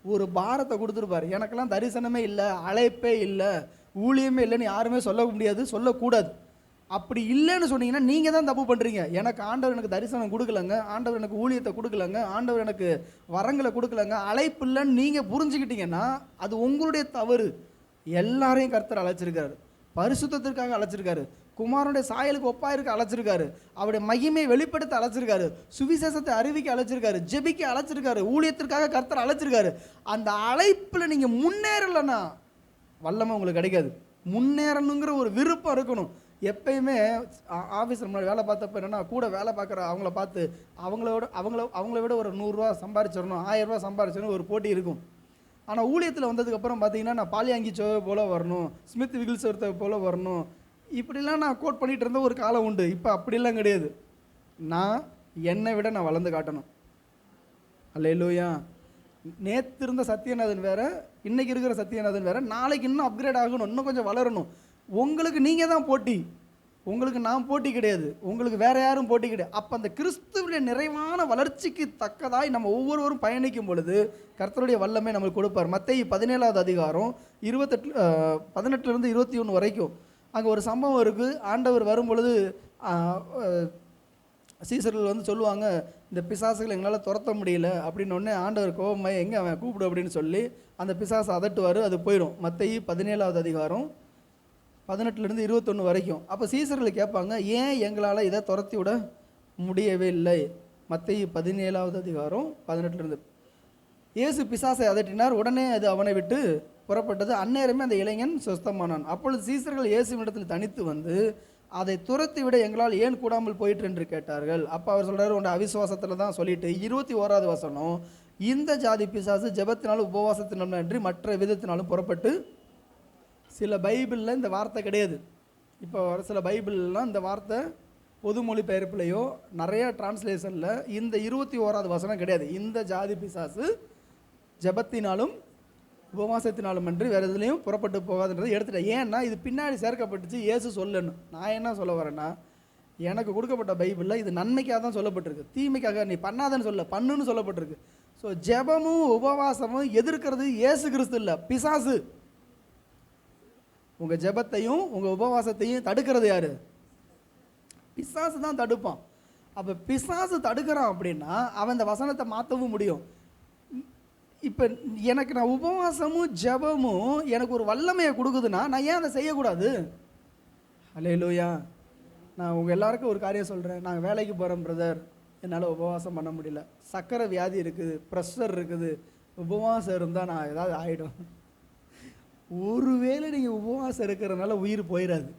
ஒரு பாரத்தை கொடுத்துருப்பார். எனக்கெல்லாம் தரிசனமே இல்லை, அழைப்பே இல்லை, ஊழியமே இல்லைன்னு யாருமே சொல்ல முடியாது, சொல்லக்கூடாது. அப்படி இல்லைன்னு சொன்னீங்கன்னா நீங்கள் தான் தப்பு பண்ணுறீங்க. எனக்கு ஆண்டவர் எனக்கு தரிசனம் கொடுக்கலங்க, ஆண்டவர் எனக்கு ஊழியத்தை கொடுக்கலங்க, ஆண்டவர் எனக்கு வரங்களை கொடுக்கலங்க, அழைப்பு இல்லைன்னு நீங்கள் புரிஞ்சுக்கிட்டீங்கன்னா அது உங்களுடைய தவறு. எல்லாரையும் கர்த்தர் அழைச்சிருக்காரு, பரிசுத்தத்திற்காக அழைச்சிருக்காரு, குமாரனுடைய சாயலுக்கு ஒப்பாயிருக்கு அழைச்சிருக்காரு, அவருடைய மகிமையை வெளிப்படுத்த அழைச்சிருக்காரு, சுவிசேஷத்தை அறிவிக்க அழைச்சிருக்காரு, ஜெபிக்க அழைச்சிருக்காரு, ஊழியத்திற்காக கர்த்தர் அழைச்சிருக்காரு. அந்த அழைப்பில் நீங்கள் முன்னேறலைன்னா வல்லமை உங்களுக்கு கிடைக்காது. முன்னேறணுங்கிற ஒரு விருப்பம் இருக்கணும். எப்பயுமே ஆஃபீஸில் முன்னாடி வேலை பார்த்தப்ப என்னென்னா, கூட வேலை பார்க்குற அவங்கள பார்த்து அவங்கள விட ஒரு 100 ரூபா சம்பாரிச்சிடணும், 1000 ரூபா சம்பாரிச்சிடணும் ஒரு போட்டி இருக்கும். ஆனால் ஊழியத்தில் வந்ததுக்கப்புறம் பார்த்தீங்கன்னா, நான் பாலியாங்கி சோவை போல் வரணும், ஸ்மித் விகில்ஸ்வர்த்தை போல் வரணும், இப்படிலாம் நான் கோட் பண்ணிகிட்டு இருந்த ஒரு காலம் உண்டு. இப்போ அப்படிலாம் கிடையாது. என்னை விட நான் வளர்ந்து காட்டணும். அல்லேலூயா. நேற்று இருந்த சத்யநாதன் வேறு, இன்றைக்கி இருக்கிற சத்யநாதன் வேறு, நாளைக்கு இன்னும் அப்கிரேட் ஆகணும், இன்னும் கொஞ்சம் வளரணும். உங்களுக்கு நீங்கள் தான் போட்டி, உங்களுக்கு நான் போட்டி கிடையாது, உங்களுக்கு வேறு யாரும் போட்டி கிடையாது. அப்போ அந்த கிறிஸ்துவுடைய நிறைவான வளர்ச்சிக்கு தக்கதாய் நம்ம ஒவ்வொருவரும் பயணிக்கும் பொழுது கர்த்தருடைய வல்லமை நம்மளுக்கு கொடுப்பார். மத்தேயு 17வது அதிகாரம் 18 21 வரைக்கும் அங்கே ஒரு சம்பவம் இருக்குது. ஆண்டவர் வரும் பொழுது சீசர்கள் வந்து சொல்லுவாங்க, இந்த பிசாசுகளை எங்களால் துரத்த முடியல அப்படின்னொடனே ஆண்டவர் கோபமாய் எங்கே அவன் கூப்பிடு அப்படின்னு சொல்லி அந்த பிசாசை அதட்டுவார், அது போயிடும். மத்தேயு 17வது அதிகாரம் 18 21 வரைக்கும். அப்போ சீசர்கள் கேட்பாங்க, ஏன் எங்களால் இதை துரத்தி விட முடியவே இல்லை. மத்தேயு 17வது அதிகாரம் 18 இயேசு பிசாசை அதட்டினார், உடனே அது அவனை விட்டு புறப்பட்டது, அந்நேரமே அந்த இளைஞன் சுஸ்தமானான். அப்பொழுது சீசர்கள் இயேசுவிடத்தில் தனித்து வந்து, அதை துரத்தி விட எங்களால் ஏன் கூடாமல் போயிட்டு என்று கேட்டார்கள். அப்போ அவர் சொல்கிறார், உன்னை அவிசுவாசத்தில் தான் சொல்லிட்டு 21வது வசனம், இந்த ஜாதி பிசாசு ஜெபத்தினாலும் உபவாசத்தினாலும் அன்றி மற்ற விதத்தினாலும் புறப்பட்டு. சில பைபிளில் இந்த வார்த்தை கிடையாது. இப்போ வர சில பைபிள்லாம் இந்த வார்த்தை பொது மொழிபெயர்ப்புலையோ நிறைய டிரான்ஸ்லேஷனில் இந்த 21வது வசனம் கிடையாது. இந்த ஜாதி பிசாசு ஜெபத்தினாலும் உபவாசத்தினாலும் அன்றி வேறு எதுலேயும் புறப்பட்டு போகாதுன்றதை எடுத்துட்டேன். ஏன்னா இது பின்னாடி சேர்க்கப்பட்டுச்சு, இயேசு சொல்லணும். நான் என்ன சொல்ல வரேன்னா, எனக்கு கொடுக்கப்பட்ட பைபிளில் இது நன்மைக்காக தான் சொல்லப்பட்டிருக்கு, தீமைக்காக நீ பண்ணாதன்னு சொல்ல, பண்ணுன்னு சொல்லப்பட்டிருக்கு. ஸோ ஜெபமும் உபவாசமும் எதிர்க்கிறது இயேசு கிறிஸ்து இல்லை, பிசாசு. உங்கள் ஜெபத்தையும் உங்கள் உபவாசத்தையும் தடுக்கிறது யார்? பிசாசு தான் தடுப்பான். அப்போ பிசாசு தடுக்கிறான் அப்படின்னா அவன் இந்த வசனத்தை மாற்றவும் முடியும். இப்போ எனக்கு நான் உபவாசமும் ஜெபமும் எனக்கு ஒரு வல்லமையை கொடுக்குதுன்னா நான் ஏன் அதை செய்யக்கூடாது? அல்லேலூயா. நான் உங்கள் எல்லாருக்கும் ஒரு காரியம் சொல்கிறேன். நாங்கள் வேலைக்கு போகிறோம் பிரதர், என்னால் உபவாசம் பண்ண முடியல, சர்க்கரை வியாதி இருக்குது, ப்ரெஷர் இருக்குது, உபவாசம் இருந்தால் நான் ஏதாவது ஆகிடும். ஒருவேளை நீங்கள் உபவாசம் இருக்கிறதுனால உயிர் போயிடாது.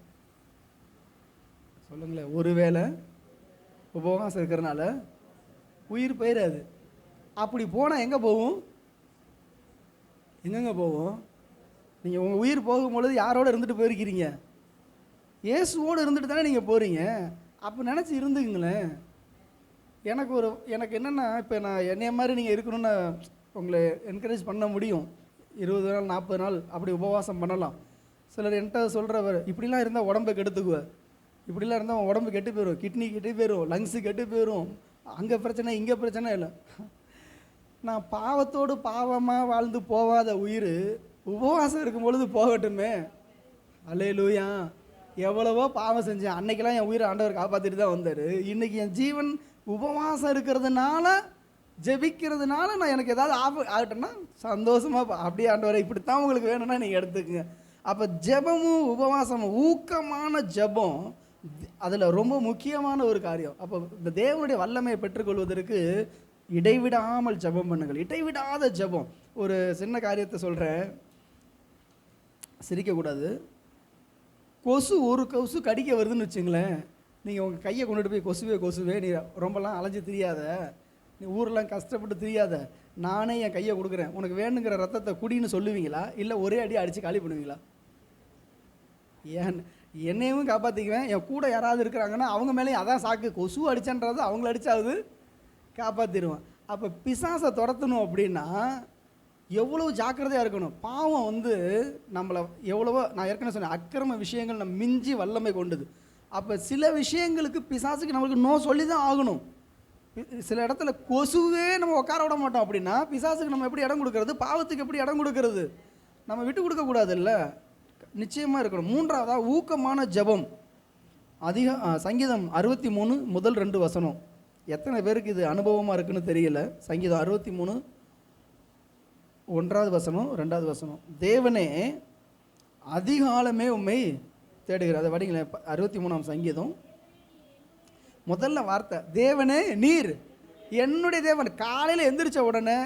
சொல்லுங்களேன், ஒருவேளை உபவாசம் இருக்கிறதுனால உயிர் போயிடாது. அப்படி போனால் எங்கே போகும்? எங்கெங்கே போவோம்? நீங்கள் உங்கள் உயிர் போகும்பொழுது யாரோடு இருந்துட்டு போயிருக்கிறீங்க? இயேசுவோடு இருந்துட்டு தானே நீங்கள் போகிறீங்க. அப்போ நினச்சி இருந்துக்குங்களேன். எனக்கு என்னென்னா, இப்போ நான் என்னைய மாதிரி நீங்கள் இருக்கணும்னு உங்களை என்கரேஜ் பண்ண முடியும். 20 நாள் 40 நாள் அப்படி உபவாசம் பண்ணலாம். சிலர் என்கிட்ட சொல்கிறவர், இப்படிலாம் இருந்தால் உடம்பை கெடுத்துக்குவேன், இப்படிலாம் இருந்தால் அவன் உடம்பு கெட்டு போயிடும், கிட்னி கெட்டு போயிடும், லங்ஸு கெட்டு போயிடும், அங்கே பிரச்சனை இங்கே பிரச்சனை இல்லை. நான் பாவத்தோடு பாவமாக வாழ்ந்து போகாத உயிர் உபவாசம் இருக்கும் பொழுது போகட்டுமே. அல்லேலூயா. எவ்வளவோ பாவம் செஞ்சேன், அன்னைக்கெல்லாம் என் உயிரை ஆண்டவர் காப்பாற்றிட்டு தான் வந்தார். இன்றைக்கி என் ஜீவன் உபவாசம் இருக்கிறதுனால, ஜெபிக்கிறதுனால நான் எனக்கு ஏதாவது ஆகட்டேன்னா சந்தோஷமாக அப்படியே ஆண்டவரை இப்படித்தான் உங்களுக்கு வேணும்னா நீங்கள் எடுத்துக்கங்க. அப்போ ஜெபமும் உபவாசமும், ஊக்கமான ஜெபம் அதில் ரொம்ப முக்கியமான ஒரு காரியம். அப்போ இந்த தேவனுடைய வல்லமையை பெற்றுக்கொள்வதற்கு இடைவிடாமல் ஜெபம் பண்ணுங்கள், இடைவிடாத ஜெபம். ஒரு சின்ன காரியத்தை சொல்கிறேன், சிரிக்கக்கூடாது. ஒரு கொசு கடிக்க வருதுன்னு வச்சுங்களேன், நீங்கள் உங்கள் கையை கொண்டுட்டு போய் கொசுவே நீ ரொம்பலாம் அலைஞ்சு தெரியாத, நீ ஊரெலாம் கஷ்டப்பட்டு தெரியாத, நானே என் கையை கொடுக்குறேன், உனக்கு வேணுங்கிற ரத்தத்தை குடின்னு சொல்லுவீங்களா? இல்லை ஒரே அடி அடித்து காலி பண்ணுவீங்களா? என்னையும் காப்பாற்றிக்குவேன், என் கூட யாராவது இருக்கிறாங்கன்னா அவங்க மேலேயும் அதான் சாக்கு, கொசு அடிச்சன்றது அவங்கள அடித்தாவது காப்பாற்றிடுவேன். அப்போ பிசாசை துரத்தணும் அப்படின்னா எவ்வளவு ஜாக்கிரதையாக இருக்கணும். பாவம் நம்மளை எவ்வளவோ, நான் ஏற்கனவே சொன்னேன், அக்கிரம விஷயங்கள் நம்ம மிஞ்சி வல்லமை கொண்டது. அப்போ சில விஷயங்களுக்கு பிசாசுக்கு நம்மளுக்கு நோ சொல்லி தான் ஆகணும். சில இடத்துல கொசுவே நம்ம உட்கார விட மாட்டோம் அப்படின்னா பிசாசுக்கு நம்ம எப்படி இடம் கொடுக்கறது? பாவத்துக்கு எப்படி இடம் கொடுக்கறது? நம்ம விட்டு கொடுக்கக்கூடாது இல்லை, நிச்சயமாக இருக்கணும். மூன்றாவதாக ஊக்கமான ஜெபம். சங்கீதம் 63 முதல் 2 வசனம். எத்தனை பேருக்கு இது அனுபவமாக இருக்குன்னு தெரியல. சங்கீதம் 63 1வது வசனம் 2வது வசனம். தேவனே அதிகாலமே உம்மை தேடுகிறார். அதை படிங்களேன். 63ஆம் சங்கீதம் முதல்ல வார்த்தை, தேவனே நீர் என்னுடைய தேவன். காலையில் எந்திரிச்ச உடனே,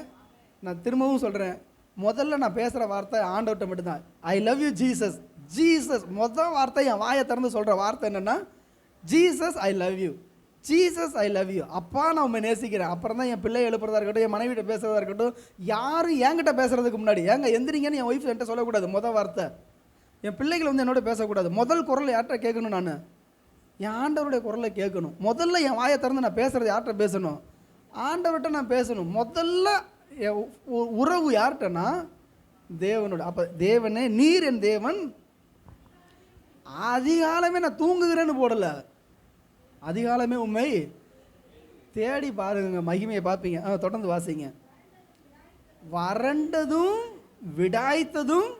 நான் திரும்பவும் சொல்கிறேன், முதல்ல நான் பேசுகிற வார்த்தை ஆண்டவர்கிட்ட மட்டும்தான். I love you Jesus. Jesus முதல் வார்த்தை, என் வாயை திறந்து சொல்கிற வார்த்தை என்னென்னா, Jesus I love you, Jesus I love you. அப்பா நான் உண்மை நேசிக்கிறேன். அப்புறம் தான் என் பிள்ளை எழுப்புறதா இருக்கட்டும், என் மனைவிட்ட பேசுகிறதா இருக்கட்டும், யாரும் என்கிட்ட பேசுகிறதுக்கு முன்னாடி எந்திரிங்கன்னு என் ஒய்ஃப் என்கிட்ட சொல்லக்கூடாது. முதல் வார்த்தை என் பிள்ளைகள் என்னோட பேசக்கூடாது. முதல் குரல் யார்கிட்ட கேட்கணும்? நான் என் ஆண்டவருடைய குரலை கேட்கணும். முதல்ல என் வாயை திறந்து நான் பேசுகிறது யார்கிட்ட பேசணும்? ஆண்டவர்கிட்ட நான் பேசணும். முதல்ல உறவு யார்கிட்டனா? தேவனோட. அப்போ தேவனே நீர் என் தேவன். அதிகாலமே நான் தூங்குகிறேன்னு போடலை, அதிகாலமே உண்மை தேடி பாருங்க, மகிமையை பார்ப்பீங்க. தொடர்ந்து வாசிங்க. வறண்டதும் விடாய்த்ததும்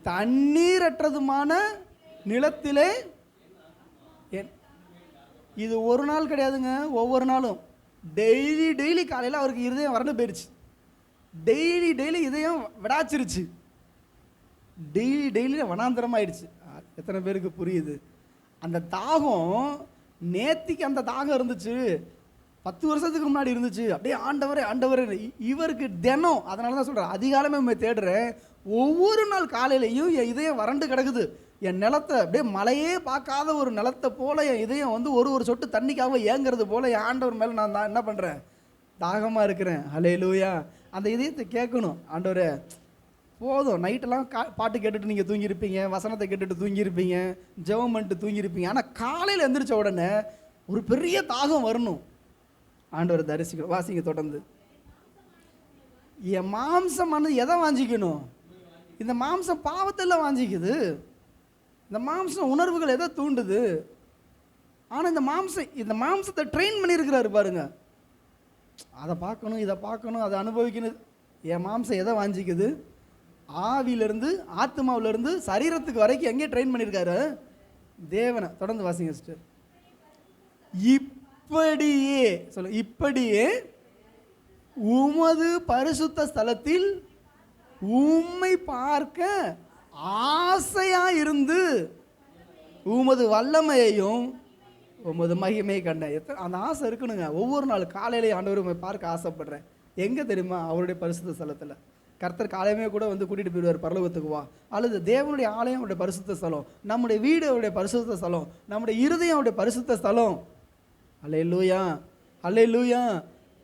தண்ணீரற்றதுமான நிலத்திலே, இது ஒரு நாள் கிடையாதுங்க, ஒவ்வொரு நாளும் டெய்லி காலையில் அவருக்கு இருதயம் வறண்டு போயிடுச்சு. டெய்லி இதயம் விடாச்சிருச்சு. டெய்லி வனாந்திரமாயிடுச்சு. எத்தனை பேருக்கு புரியுது? அந்த தாகம் நேத்திக்கு அந்த தாகம் இருந்துச்சு, 10 வருஷத்துக்கு முன்னாடி இருந்துச்சு. அப்படியே ஆண்டவரே இவருக்கு தினம். அதனால தான் சொல்கிறேன், அதிகாலமே உண்மை தேடுறேன். ஒவ்வொரு நாள் காலையிலையும் என் இதயம் வறண்டு கிடக்குது. என் நிலத்தை அப்படியே மழையே பார்க்காத ஒரு நிலத்தை போல் என் இதயம் ஒரு சொட்டு தண்ணிக்காக ஏங்கிறது போல் என் ஆண்டவர் மேலே நான் என்ன பண்ணுறேன்? தாகமாக இருக்கிறேன். ஹல்லேலூயா. அந்த இதயத்தை கேட்கணும். ஆண்டவரே போதும், நைட்டெல்லாம் பாட்டு கேட்டுட்டு நீங்கள் தூங்கியிருப்பீங்க, வசனத்தை கேட்டுட்டு தூங்கியிருப்பீங்க, ஜெபம் பண்ணிட்டு தூங்கியிருப்பீங்க. ஆனால் காலையில் எந்திரிச்ச உடனே ஒரு பெரிய தாகம் வரணும். ஆண்டவர் தரிசிக்கணும். வாசிங்க தொடர்ந்து. என் மாம்சமானது எதை வாஞ்சிக்கணும்? இந்த மாம்சம் பாவத்தில் வாஞ்சிக்குது. இந்த மாம்சம் உணர்வுகள் எதை தூண்டுது? ஆனால் இந்த மாம்சத்தை ட்ரெயின் பண்ணியிருக்கிறாரு பாருங்க. அதை பார்க்கணும், இதை பார்க்கணும், அதை அனுபவிக்கணும். என் மாம்சம் எதை வாஞ்சிக்குது? ஆவியிலிருந்து ஆத்மாவிலிருந்து சரீரத்துக்கு வரைக்கும் எங்கே ட்ரெயின் பண்ணியிருக்காரு? தேவனை. தொடர்ந்து வாசிங்க சிஸ்டர். இப்படியே உமது பரிசுத்த ஸ்தலத்தில் உம்மை பார்க்க ஆசையா இருந்து உமது வல்லமையையும் உமது மகிமையை கண்டேன். அந்த ஆசை இருக்கணுங்க. ஒவ்வொரு நாள் காலையிலேயே ஆண்டவர் உம்மை பார்க்க ஆசைப்படுறேன். எங்கே தெரியுமா? அவருடைய பரிசுத்த ஸ்தலத்தில். கர்த்தர் காலையுமே கூட கூட்டிகிட்டு போயிடுவார், பரலோகத்துக்கு வா. அல்லது தேவனுடைய ஆலயம் அவருடைய பரிசுத்த ஸ்தலம், நம்முடைய வீடு அவருடைய பரிசுத்த ஸ்தலம், நம்முடைய இருதயம் அவருடைய பரிசுத்த ஸ்தலம். அல்லேலூயா, அல்லேலூயா.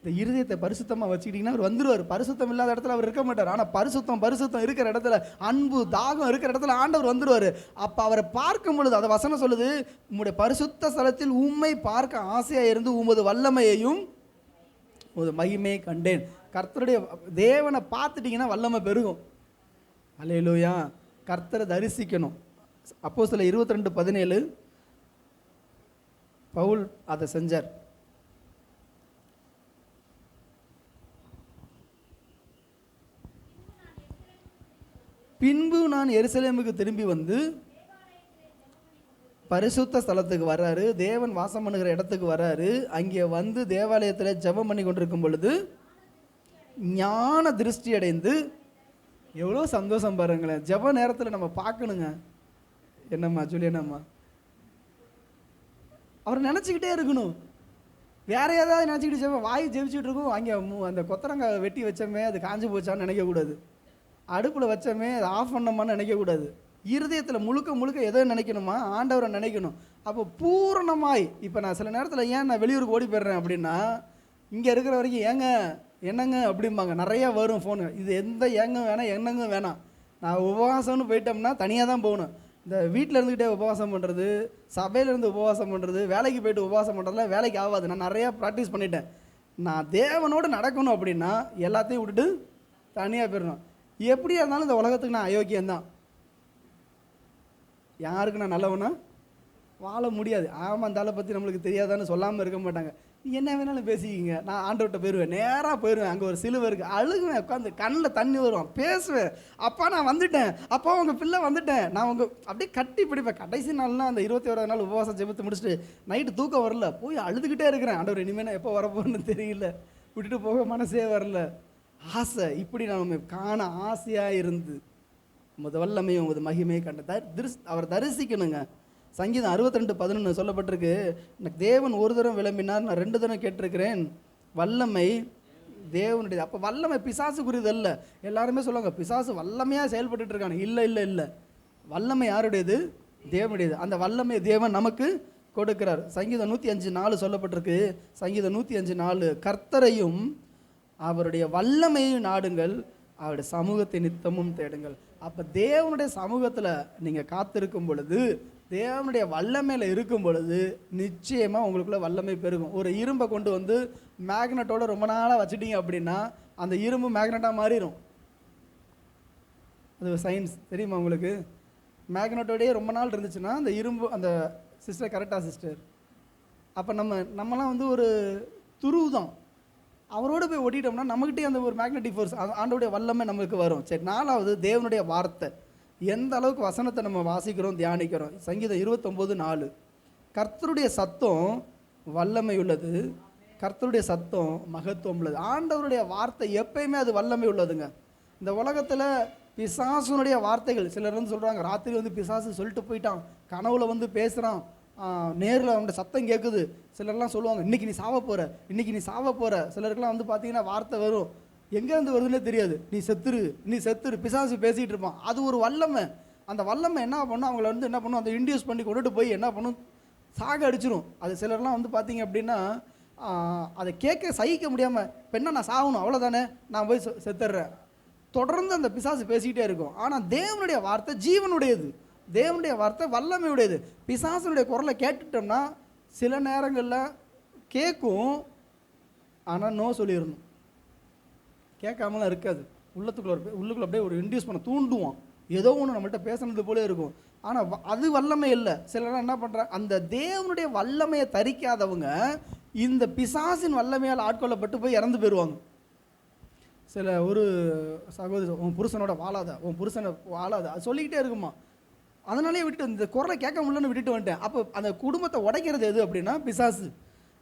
இந்த இருதயத்தை பரிசுத்தமாக வச்சுக்கிட்டிங்கன்னா அவர் வந்துடுவார். பரிசுத்தம் இல்லாத இடத்துல அவர் இருக்க மாட்டார். ஆனால் பரிசுத்தம் இருக்கிற இடத்துல, அன்பு தாகம் இருக்கிற இடத்துல ஆண்டவர் வந்துடுவார். அப்போ அவரை பார்க்கும் பொழுது, அதை வசனம் சொல்லுது, உம்முடைய பரிசுத்த ஸ்தலத்தில் உம்மை பார்க்க ஆசையாக இருந்து உமது வல்லமையையும் உமது மகிமையை கண்டேன். கர்த்தருடைய தேவனை பார்த்துட்டிங்கன்னா வல்லமை பெருகும். அல்லேலூயா. கர்த்தரை தரிசிக்கணும். அப்போஸ்தலர் 22:17 பவுல் அதை செஞ்சார். பின்பு நான் எருசலேமுக்கு திரும்பி வந்து பரிசுத்த ஸ்தலத்துக்கு வர்றாரு, தேவன் வாசம் பண்ணுகிற இடத்துக்கு வர்றாரு. அங்கே வந்து தேவாலயத்தில் ஜெபம் பண்ணி கொண்டிருக்கும் பொழுது ஞான திருஷ்டி அடைந்து, எவ்வளோ சந்தோஷம் பாருங்களேன். ஜெப நேரத்தில் நம்ம பார்க்கணுங்க. என்னம்மா ஜூலியனம்மா, அவர் நினச்சிக்கிட்டே இருக்கணும். வேற ஏதாவது நினச்சிக்கிட்டு ஜெபம் வாய் ஜெபிச்சுட்டு இருக்கும். அங்கே அந்த கொத்தரங்காய் வெட்டி வச்சோமே அது காஞ்சி போச்சான்னு நினைக்கக்கூடாது. அடுப்பில் வச்சோமே அதை ஆஃப் பண்ணோமான்னு நினைக்கக்கூடாது. இருதயத்தில் முழுக்க எதோ நினைக்கணுமா, ஆண்டவரை நினைக்கணும். அப்போ பூரணமாய், இப்போ நான் சில நேரத்தில் ஏன் நான் வெளியூருக்கு ஓடி போயிடுறேன் அப்படின்னா, இங்கே இருக்கிற வரைக்கும் ஏங்க என்னங்க அப்படிம்பாங்க, நிறையா வரும் ஃபோனு. இது எந்த ஏங்க வேணாம் என்னங்க வேணாம். நான் உபவாசம்னு போயிட்டோம்னா தனியாக தான் போகணும். இந்த வீட்டில் இருந்துக்கிட்டே உபவாசம் பண்ணுறது, சபையிலேருந்து உபவாசம் பண்ணுறது, வேலைக்கு போய்ட்டு உபவாசம் பண்ணுறதுலாம் வேலைக்கு ஆகாது. நான் நிறையா ப்ராக்டிஸ் பண்ணிட்டேன். நான் தேவனோடு நடக்கணும் அப்படின்னா எல்லாத்தையும் விட்டுட்டு தனியாக போயிடணும். எப்படியா இருந்தாலும் இந்த உலகத்துக்கு நான் அயோக்கியந்தான். யாருக்கு நான் நல்லவனா வாழ முடியாது. ஆமாம், அந்த ஆளை பற்றி நம்மளுக்கு தெரியாதான்னு சொல்லாமல் இருக்க மாட்டாங்க. என்ன வேணாலும் பேசிக்கிங்க, நான் ஆண்டவர்கிட்ட போயிடுவேன், நேராக போயிடுவேன். அங்கே ஒரு சிலுவை இருக்குது, அழுகுவேன், உட்காந்து கண்ணில் தண்ணி வரும், பேசுவேன். அப்பா நான் வந்துட்டேன், அப்பா உங்கள் பிள்ளை வந்துட்டேன், நான் உங்கள் அப்படியே கட்டி பிடிப்பேன். கடைசி நாள்னா அந்த 21ஆவது நாள் உபவாசம் ஜெபத்தை முடிச்சுட்டு நைட்டு தூக்கம் வரல, போய் அழுதுகிட்டே இருக்கிறேன். ஆண்டவர் இனிமேல் நான் எப்போ வரப்போன்னு தெரியல, விட்டுட்டு போக மனசே வரல. ஆசை, இப்படி நம்ம காண ஆசையாக இருந்து உமது வல்லமையும் உமது மகிமையை கண்ட அவர் தரிசிக்கணுங்க. சங்கீதம் 62:11 சொல்லப்பட்டிருக்கு, எனக்கு தேவன் ஒரு தரம் விளம்பினார், நான் 2 தரம் கேட்டிருக்கிறேன். வல்லமை தேவனுடையது. அப்போ வல்லமை பிசாசுக்குரியது அல்ல. எல்லாருமே சொல்லுவாங்க பிசாசு வல்லமையாக செயல்பட்டு இருக்காங்க. இல்லை, வல்லமை யாருடையது? தேவனுடையது. அந்த வல்லமை தேவன் நமக்கு கொடுக்கிறார். சங்கீதம் 105:4 சொல்லப்பட்டிருக்கு. சங்கீதம் 105:4, கர்த்தரையும் அவருடைய வல்லமையும் நாடுங்கள், அவருடைய சமூகத்தை நித்தமும் தேடுங்கள். அப்போ தேவனுடைய சமூகத்தில் நீங்கள் காத்திருக்கும் பொழுது, தேவனுடைய வல்லமையில் இருக்கும் பொழுது நிச்சயமாக உங்களுக்குள்ள வல்லமை பெருகும். ஒரு இரும்பை கொண்டு வந்து மேக்னெட்டோட ரொம்ப நாளாக வச்சுட்டீங்க அப்படின்னா அந்த இரும்பு மேக்னெட்டாக மாறிடும். அது சயின்ஸ் தெரியுமா உங்களுக்கு? மேக்னெட்டோடையே ரொம்ப நாள் இருந்துச்சுன்னா அந்த இரும்பு, அந்த சிஸ்டர் கரெக்டாக சிஸ்டர், அப்போ நம்மலாம் வந்து ஒரு துருவு தான். அவரோடு போய் ஓட்டிட்டோம்னா நம்மகிட்டே அந்த ஒரு மேக்னெட்டிக் ஃபோர்ஸ், ஆண்டோடைய வல்லமை நமக்கு வரும். சரி, 4வது தேவனுடைய வார்த்தை. எந்த அளவுக்கு வசனத்தை நம்ம வாசிக்கிறோம், தியானிக்கிறோம். சங்கீதம் 29:4, கர்த்தருடைய சத்தம் வல்லமை உள்ளது, கர்த்தருடைய சத்தம் மகத்துவம் உள்ளது. ஆண்டவருடைய வார்த்தை எப்பயுமே அது வல்லமை உள்ளதுங்க. இந்த உலகத்தில் பிசாசுனுடைய வார்த்தைகள், சிலர் வந்து சொல்கிறாங்க ராத்திரி வந்து பிசாசு சொல்லிட்டு போயிட்டான், கனவுல வந்து பேசுகிறான், நேரில் அவனுடைய சத்தம் கேட்குது. சிலர்லாம் சொல்லுவாங்க இன்றைக்கி நீ சாவ போகிற. சிலருக்குலாம் வந்து பார்த்தீங்கன்னா வார்த்தை வரும், எங்கேருந்து வருதுன்னே தெரியாது, நீ செத்துரு பிசாசு பேசிகிட்டு இருப்பான். அது ஒரு வல்லமை. அந்த வல்லமை என்ன பண்ணும், அவங்கள வந்து என்ன பண்ணும், அந்த இன்டியூஸ் பண்ணி கொண்டுட்டு போய் என்ன பண்ணும், சாக அடிச்சிடும். அது சிலர்லாம் வந்து பார்த்தீங்க அப்படின்னா அதை கேட்க சகிக்க முடியாமல், இப்போ என்ன நான் சாகணும் அவ்வளோதானே, நான் போய் செத்துடுறேன். தொடர்ந்து அந்த பிசாசு பேசிக்கிட்டே இருக்கும். ஆனால் தேவனுடைய வார்த்தை ஜீவனுடையது, தேவனுடைய வார்த்தை வல்லமையுடையது. பிசாசனுடைய குரலை கேட்டுட்டோம்னா சில நேரங்களில் கேட்கும், ஆனால் நோ சொல்லிடணும். கேட்காமலாம் இருக்காது. உள்ளுக்குள்ள அப்படியே ஒரு இன்டியூஸ் பண்ண தூண்டுவான், ஏதோ ஒன்று நம்மள்கிட்ட பேசுனது போலே இருக்கும். ஆனால் அது வல்லமை இல்லை. சிலர்லாம் என்ன பண்ணுறாங்க, அந்த தேவனுடைய வல்லமையை தரிக்காதவங்க இந்த பிசாசின் வல்லமையால் ஆட்கொள்ளப்பட்டு போய் இறந்து போயிடுவாங்க. ஒரு சகோதரி, உன் புருஷனோட வாழாத அது சொல்லிக்கிட்டே இருக்குமா, அதனாலே விட்டுட்டு இந்த குரலை கேட்க முடியலன்னு விட்டுட்டு வந்துட்டேன். அப்போ அந்த குடும்பத்தை உடைக்கிறது எது அப்படின்னா பிசாசு.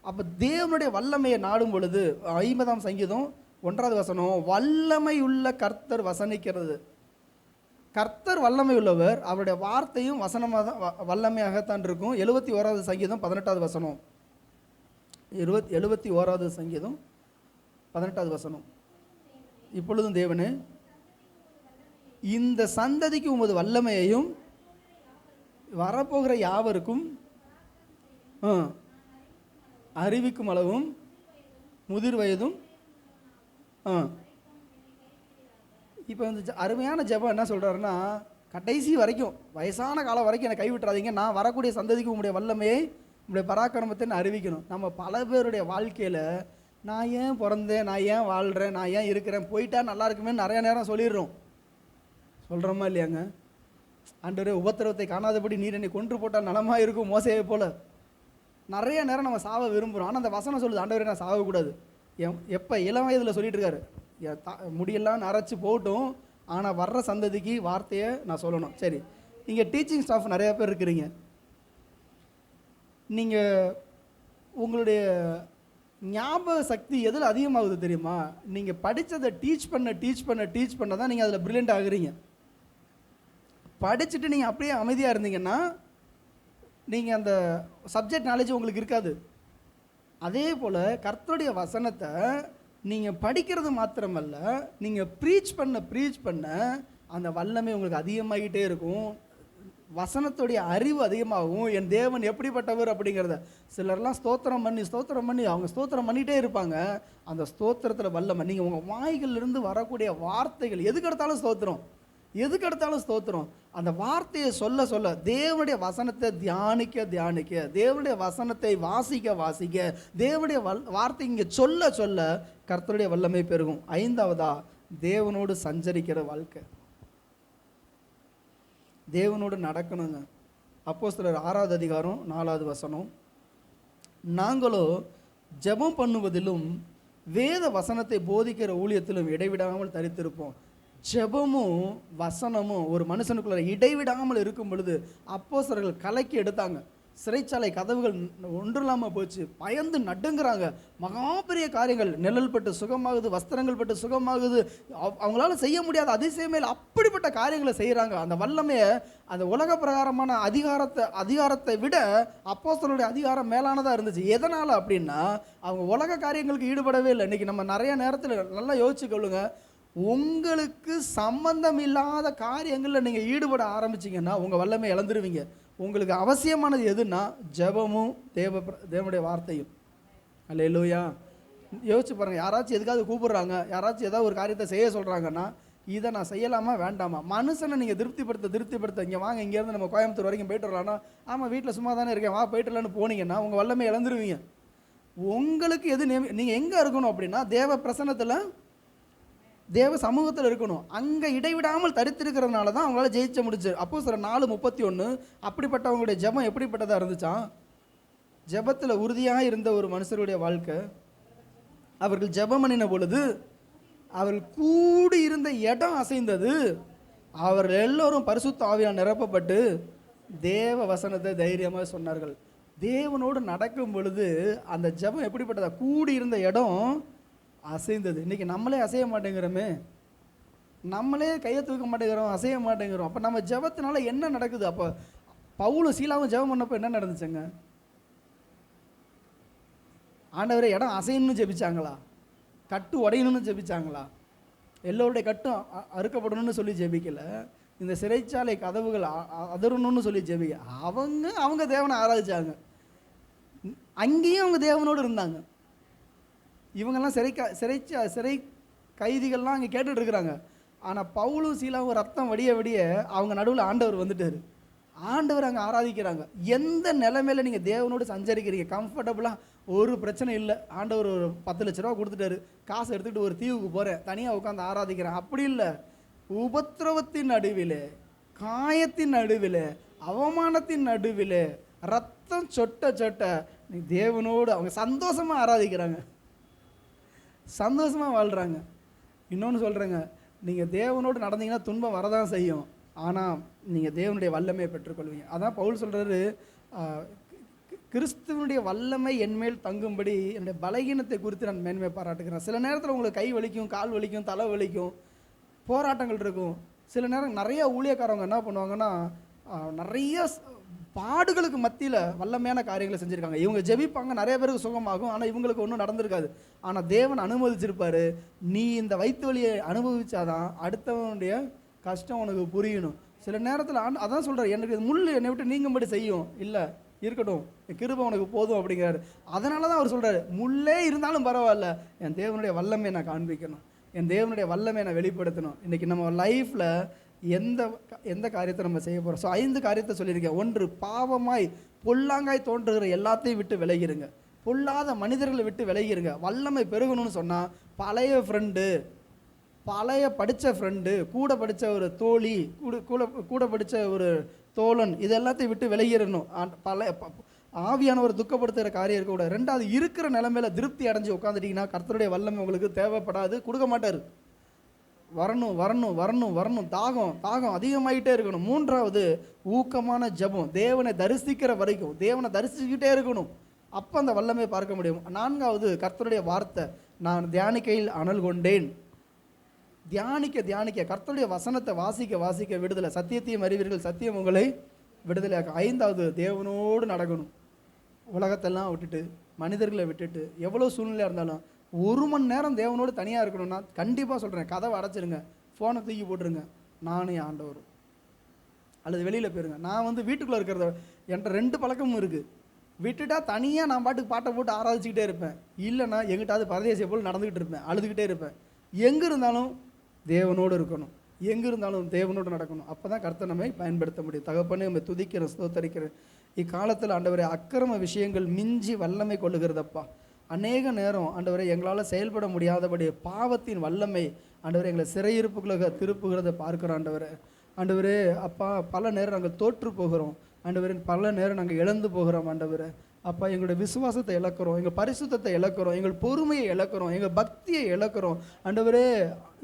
அப்போ தேவனுடைய வல்லமையை நாடும் பொழுது 50ஆம் சங்கீதம் 1வது வசனம், வல்லமை உள்ள கர்த்தர் வசனிக்கிறது. கர்த்தர் வல்லமை உள்ளவர், அவருடைய வார்த்தையும் வசனமாக தான் வல்லமையாகத்தான் இருக்கும். 71வது சங்கீதம் 18வது வசனம், 71வது சங்கீதம் 18வது வசனம், இப்பொழுதும் தேவனே இந்த சந்ததிக்கு உமது வல்லமையையும் வரப்போகிற யாவருக்கும் அறிவிக்கும் அளவும் முதிர் வயதும். இப்போ வந்து அருமையான ஜெபம் என்ன சொல்கிறாருன்னா, கடைசி வரைக்கும் வயசான காலம் வரைக்கும் என்னை கைவிட்டுறாதீங்க, நான் வரக்கூடிய சந்ததிக்கு உங்களுடைய வல்லமையை உங்களுடைய பராக்கிரமத்தை நான் அறிவிக்கணும். நம்ம பல பேருடைய வாழ்க்கையில் நான் ஏன் பிறந்தேன், நான் ஏன் வாழ்கிறேன், நான் ஏன் இருக்கிறேன், போயிட்டா நல்லா இருக்குமே நிறைய நேரம் சொல்லிடுறோம். சொல்கிறோமா இல்லையாங்க? ஆண்டவரே உபத்திரவத்தை காணாதபடி நீர் என்னை கொன்று போட்டால் நலமாக இருக்கும் மோசையை போல. நிறைய நேரம் நம்ம சாவ விரும்புகிறோம். ஆனால் அந்த வசனம் சொல்லுது, ஆண்டவரே நான் சாவக்கூடாது. எப்போ இளம் வயதில் சொல்லிட்டு இருக்காரு, முடியெல்லாம் நரைச்சி போகட்டும், ஆனால் வர்ற சந்ததிக்கு வார்த்தையை நான் சொல்லணும். சரி, நீங்கள் டீச்சிங் ஸ்டாஃப் நிறையா பேர் இருக்கிறீங்க. நீங்கள் உங்களுடைய ஞாபக சக்தி எதில் அதிகமாகுது தெரியுமா? நீங்கள் படித்ததை டீச் பண்ண தான் நீங்கள் அதில் ப்ரில்லியண்ட் ஆகுறீங்க. படிச்சுட்டு நீங்கள் அப்படியே அமைதியாக இருந்தீங்கன்னா நீங்கள் அந்த சப்ஜெக்ட் நாலேஜ் உங்களுக்கு இருக்காது. அதே போல் கர்த்தருடைய வசனத்தை நீங்கள் படிக்கிறது மாத்திரமல்ல, நீங்கள் ப்ரீச் பண்ண அந்த வல்லமை உங்களுக்கு அதிகமாகிட்டே இருக்கும். வசனத்துடைய அறிவு அதிகமாகும். என் தேவன் எப்படிப்பட்டவர் அப்படிங்கிறத சிலர்லாம் ஸ்தோத்திரம் பண்ணி அவங்க ஸ்தோத்திரம் பண்ணிகிட்டே இருப்பாங்க. அந்த ஸ்தோத்திரத்தில் வல்லமை, நீங்கள் உங்கள் வாய்களிலிருந்து வரக்கூடிய வார்த்தைகள் எதுக்கெடுத்தாலும் ஸ்தோத்திரம், அந்த வார்த்தையை சொல்ல தேவனுடைய வசனத்தை தியானிக்க தேவனுடைய வசனத்தை வாசிக்க தேவனுடைய வார்த்தை இங்கே சொல்ல கர்த்தருடைய வல்லமை பெருகும். 5வதா, தேவனோடு சஞ்சரிக்கிற வாழ்க்கை, தேவனோடு நடக்கணுங்க. அப்போஸ்தலர் 6வது அதிகாரம் 4வது வசனம், நாங்களோ ஜெபம் பண்ணுவதிலும் வேத வசனத்தை போதிக்கிற ஊழியத்திலும் இடைவிடாமல் தரித்திருப்போம். ஜெபமும் வசனமும் ஒரு மனுஷனுக்குள்ள இடைவிடாமல் இருக்கும் பொழுது அப்போஸ்தலர்கள் கலக்கி எடுத்தாங்க. சிறைச்சாலை கதவுகள் ஒன்றில்லாமல் போச்சு. பயந்து நடுங்கிறாங்க. மகா பெரிய காரியங்கள், நிழல் பட்டு சுகமாகுது, வஸ்திரங்கள் பட்டு சுகமாகுது, அவங்களால செய்ய முடியாத அதிசயமே அப்படிப்பட்ட காரியங்களை செய்கிறாங்க. அந்த வல்லமையை, அந்த உலக பிரகாரமான அதிகாரத்தை விட அப்போஸ்தலருடைய அதிகாரம் மேலானதாக இருந்துச்சு. எதனால் அப்படின்னா அவங்க உலக காரியங்களுக்கு ஈடுபடவே இல்லை. இன்றைக்கி நம்ம நிறைய நேரத்தில் நல்லா யோசிச்சுக்கொள்ளுங்க, உங்களுக்கு சம்பந்தம் இல்லாத காரியங்களில் நீங்கள் ஈடுபட ஆரம்பிச்சிங்கன்னா உங்கள் வல்லமை இழந்துருவீங்க. உங்களுக்கு அவசியமானது எதுன்னா ஜெபமும் தேவனுடைய வார்த்தையும். அல்லேலூயா. யோசிச்சு பாருங்கள், யாராச்சும் எதுக்காவது கூப்பிடுறாங்க, யாராச்சும் ஏதாவது ஒரு காரியத்தை செய்ய சொல்கிறாங்கன்னா இதை நான் செய்யலாமா வேண்டாமா? மனுஷனை நீங்கள் திருப்திப்படுத்த இங்கே வாங்க, இங்கேருந்து நம்ம கோயம்புத்தூர் வரைக்கும் போயிட்டு வரலான்னா, ஆமாம் வீட்டில் சும்மா தானே இருக்கேன், வா போயிட்டு வரலான்னு போனீங்கன்னா உங்கள் வல்லமை இழந்துருவீங்க. உங்களுக்கு எது நீங்கள் எங்கே இருக்கணும் அப்படின்னா தேவ பிரசன்னத்தில், தேவ சமூகத்தில் இருக்கணும். அங்கே இடைவிடாமல் தரித்திருக்கிறதுனால தான் அவங்களால ஜெயிச்ச முடிச்சு. அப்போஸ்தலர் 4:31, அப்படிப்பட்டவங்களுடைய ஜெபம் எப்படிப்பட்டதாக இருந்துச்சான்? ஜெபத்தில் உறுதியாக இருந்த ஒரு மனுஷருடைய வாழ்க்கை. அவர்கள் ஜெபம் பண்ணின பொழுது அவர்கள் கூடி இருந்த இடம் அசைந்தது. அவர்கள் எல்லோரும் பரிசுத்த ஆவியால் நிரப்பப்பட்டு தேவ வசனத்தை தைரியமாக சொன்னார்கள். தேவனோடு நடக்கும் பொழுது அந்த ஜெபம் எப்படிப்பட்டதா? கூடி இருந்த இடம் அசைந்தது. இன்றைக்கி நம்மளே அசைய மாட்டேங்கிறோமே, நம்மளே கையை தூக்க மாட்டேங்கிறோம், அசைய மாட்டேங்கிறோம். அப்போ நம்ம ஜெபத்தினால என்ன நடக்குது? அப்போ பவுலும் சீலாவும் ஜெபம் பண்ணப்போ என்ன நடந்துச்சுங்க? ஆண்டவரே இடம் அசையணும்னு ஜெபிச்சாங்களா? கட்டு உடையணும்னு ஜெபிச்சாங்களா? எல்லோருடைய கட்டும் அறுக்கப்படணும்னு சொல்லி ஜெபிக்கல. இந்த சிறைச்சாலை கதவுகள் அதரணும்னு சொல்லி ஜெபிக்க அவங்க தேவனை ஆராதிச்சாங்க. அங்கேயும் அவங்க தேவனோடு இருந்தாங்க. இவங்கெல்லாம் சிறை கைதிகள்லாம் அங்கே கேட்டுட்டு இருக்கிறாங்க. ஆனால் பவுலும் சீலாவும் ரத்தம் வடிய அவங்க நடுவில் ஆண்டவர் வந்துட்டார். ஆண்டவர் அங்கே ஆராதிக்கிறாங்க. எந்த நிலைமையில் நீங்கள் தேவனோடு சஞ்சரிக்கிறீங்க, கம்ஃபர்டபுளாக ஒரு பிரச்சனை இல்லை. ஆண்டவர் ஒரு 10 லட்ச ரூபா கொடுத்துட்டாரு, காசை எடுத்துகிட்டு ஒரு தீவுக்கு போகிறேன், தனியாக உட்காந்து ஆராதிக்கிறேன், அப்படி இல்லை. உபத்திரவத்தின் நடுவில், காயத்தின் நடுவில், அவமானத்தின் நடுவில், ரத்தம் சொட்ட நீ தேவனோடு அவங்க சந்தோஷமாக ஆராதிக்கிறாங்க, சந்தோஷமாக வாழ்கிறாங்க. இன்னொன்று சொல்கிறேங்க, நீங்கள் தேவனோடு நடந்தீங்கன்னா துன்பம் வரதான் செய்யும், ஆனால் நீங்கள் தேவனுடைய வல்லமையை பெற்றுக்கொள்வீங்க. அதான் பவுல் சொல்கிறாரு, கிறிஸ்துவனுடைய வல்லமை என்மேல் தங்கும்படி என்னுடைய பலகீனத்தை குறித்து நான் மேன்மை பாராட்டுகிறேன். சில நேரத்தில் உங்களுக்கு கை வலிக்கும், கால் வலிக்கும், தலை வலிக்கும், போராட்டங்கள் இருக்கும். சில நேரம் நிறைய ஊழியக்காரவங்க என்ன பண்ணுவாங்கன்னா நிறைய பாடுகளுக்கு மத்தியில் வல்லமையான காரியங்களை செஞ்சுருக்காங்க. இவங்க ஜெபிப்பாங்க, நிறைய பேருக்கு சுகமாகும், ஆனால் இவங்களுக்கு ஒன்றும் நடந்திருக்காது. ஆனால் தேவன் அனுமதிச்சிருப்பார். நீ இந்த வயிற்று வலியை அனுபவிச்சாதான் அடுத்தவனுடைய கஷ்டம் உனக்கு புரியணும். சில நேரத்தில் அதான் சொல்கிறார், எனக்கு முள் என்னை விட்டு நீங்கும்படி செய்யும். இல்லை, இருக்கட்டும், என் கிருபை உனக்கு போதும் அப்படிங்கிறாரு. அதனால தான் அவர் சொல்கிறாரு, முள்ளே இருந்தாலும் பரவாயில்ல, என் தேவனுடைய வல்லமையை நான் காண்பிக்கணும், என் தேவனுடைய வல்லமையை நான் வெளிப்படுத்தணும். இன்றைக்கி நம்ம லைஃப்பில் எந்த எந்த காரியத்தை நம்ம செய்ய போகிறோம்? ஸோ 5 காரியத்தை சொல்லியிருக்கேன். 1, பாவமாய் பொல்லாங்காய் தோன்றுகிற எல்லாத்தையும் விட்டு விலகிருங்க. பொல்லாத மனிதர்களை விட்டு விலகிருங்க. வல்லமை பெருகணும்னு சொன்னால் பழைய ஃப்ரெண்டு, பழைய படித்த ஃப்ரெண்டு, கூட படித்த ஒரு தோழி, கூட படித்த ஒரு தோழன், இது எல்லாத்தையும் விட்டு விலகிடணும். பழைய ஆவியானவர் துக்கப்படுத்துகிற காரியம் இருக்கக்கூடாது. 2வது, இருக்கிற நிலைமையில திருப்தி அடைஞ்சு உட்காந்துட்டிங்கன்னா கர்த்தருடைய வல்லமை உங்களுக்கு தேவைப்படாது, கொடுக்க மாட்டார். வரணும் வரணும் வரணும் வரணும், தாகம் தாகம் அதிகமாகிட்டே இருக்கணும். 3வது, ஊக்கமான ஜெபம், தேவனை தரிசிக்கிற வரைக்கும் தேவனை தரிசிச்சுக்கிட்டே இருக்கணும். அப்போ அந்த வல்லமையை பார்க்க முடியும். 4வது, கர்த்தருடைய வார்த்தை, நான் தியானிக்கையில் அனல் கொண்டேன். தியானிக்க தியானிக்க கர்த்தருடைய வசனத்தை வாசிக்க வாசிக்க விடுதலை. சத்தியத்தையும் அறிவீர்கள், சத்தியம் உங்களை விடுதலையாக்கும். 5வது, தேவனோடு நடக்கணும். உலகத்தெல்லாம் விட்டுட்டு, மனிதர்களை விட்டுட்டு, எவ்வளோ சூழ்நிலையாக இருந்தாலும் 1 மணி நேரம் தேவனோடு தனியாக இருக்கணும்னா கண்டிப்பாக சொல்கிறேன், கதவை அடைச்சிருங்க, ஃபோனை தூக்கி போட்டுருங்க, நானும் என் ஆண்டவரும், அல்லது வெளியில் போயிருங்க. நான் வீட்டுக்குள்ளே இருக்கிறத என்கிட்ட 2 பழக்கமும் இருக்குது. விட்டுட்டா தனியாக நான் பாட்டுக்கு பாட்டை போட்டு ஆராதிச்சுக்கிட்டே இருப்பேன். இல்லைன்னா எங்கிட்டாவது பரதேசியை போல் நடந்துக்கிட்டு இருப்பேன், அழுதுகிட்டே இருப்பேன். எங்கே இருந்தாலும் தேவனோடு இருக்கணும், எங்கே இருந்தாலும் தேவனோடு நடக்கணும். அப்போ தான் கர்த்தர் நம்மை பயன்படுத்த முடியும். தகப்பனே, நம்ம துதிக்கிறேன், ஸ்தோத்தரிக்கிறேன். இக்காலத்தில் ஆண்டவரே, அக்கிரம விஷயங்கள் மிஞ்சி வல்லமை கொள்ளுகிறதப்பா. அநேக நேரம் ஆண்டவரே எங்களால் செயல்பட முடியாதபடி பாவத்தின் வல்லமை ஆண்டவரே எங்களை சிறையிருப்புகளுக்கு திருப்புகிறத பார்க்குறோம். ஆண்டவரே அப்பா, பல நேரம் நாங்கள் தோற்று போகிறோம் ஆண்டவரே, பல நேரம் நாங்கள் இழந்து போகிறோம் ஆண்டவரே. அப்பா, எங்களுடைய விசுவாசத்தை இழக்கிறோம், எங்கள் பரிசுத்தத்தை இழக்கிறோம், எங்கள் பொறுமையை இழக்கிறோம், எங்கள் பக்தியை இழக்கிறோம் ஆண்டவரே.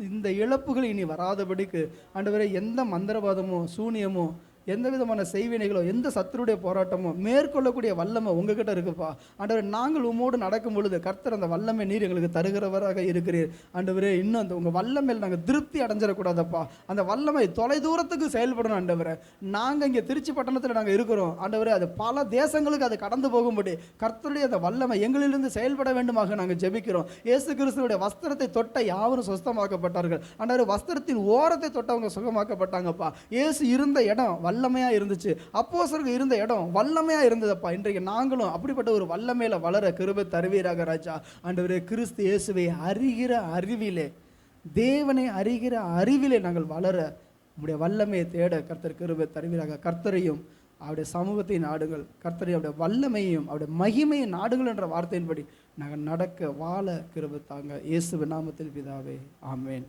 இந்த இழப்புகள் இனி வராதபடிக்கு ஆண்டவரே, எந்த மந்திரவாதமோ சூனியமோ எந்த விதமான செய்வினைகளோ எந்த சத்துருடைய போராட்டமோ மேற்கொள்ளக்கூடிய வல்லமை உங்ககிட்ட இருக்குப்பா ஆண்டவரே. நாங்கள் உம்மோடு நடக்கும் பொழுது கர்த்தர் அந்த வல்லமை நீர் எங்களுக்கு தருகிறவராக இருக்கிறீர் ஆண்டவரே. இன்னும் அந்த உங்கள் வல்லமையில் நாங்கள் திருப்தி அடைஞ்சிடக்கூடாதப்பா. அந்த வல்லமை தொலை தூரத்துக்கு செயல்படணும் ஆண்டவரே. நாங்கள் இங்கே திருச்சி பட்டணத்தில் நாங்கள் இருக்கிறோம் ஆண்டவரே, அது பல தேசங்களுக்கு அது கடந்து போகும்படி கர்த்தருடைய அந்த வல்லமை எங்களிலிருந்து செயல்பட வேண்டுமாக நாங்கள் ஜெபிக்கிறோம். இயேசு கிறிஸ்துவுடைய வஸ்திரத்தை தொட்ட யாவரும் சுஸ்தமாக்கப்பட்டார்கள் ஆண்டவரே. வஸ்திரத்தின் ஓரத்தை தொட்டவங்க சுகமாக்கப்பட்டாங்கப்பா. இயேசு இருந்த இடம் வல்லமையாக இருந்துச்சு, அப்போஸ்தலருக்கு இருந்த இடம் வல்லமையாக இருந்ததப்பா. இன்றைக்கு நாங்களும் அப்படிப்பட்ட ஒரு வல்லமையில் வளர கிருபை தருவீராக ராஜா. ஆண்டவரே, கிறிஸ்து இயேசுவை அறிகிற அறிவிலே, தேவனை அறிகிற அறிவிலே நாங்கள் வளர உங்களுடைய வல்லமையை தேட கர்த்தர் கிருபை தருவீராக. கர்த்தரையும் அவருடைய சமூகத்தை நாடுங்கள், கர்த்தரையும் அவருடைய வல்லமையும் அவருடைய மகிமையை நாடுங்கள் என்ற வார்த்தையின்படி நாங்கள் நடக்க வாழ கிருபை தாங்க. இயேசுவின் நாமத்தில் பிதாவே, ஆமென்.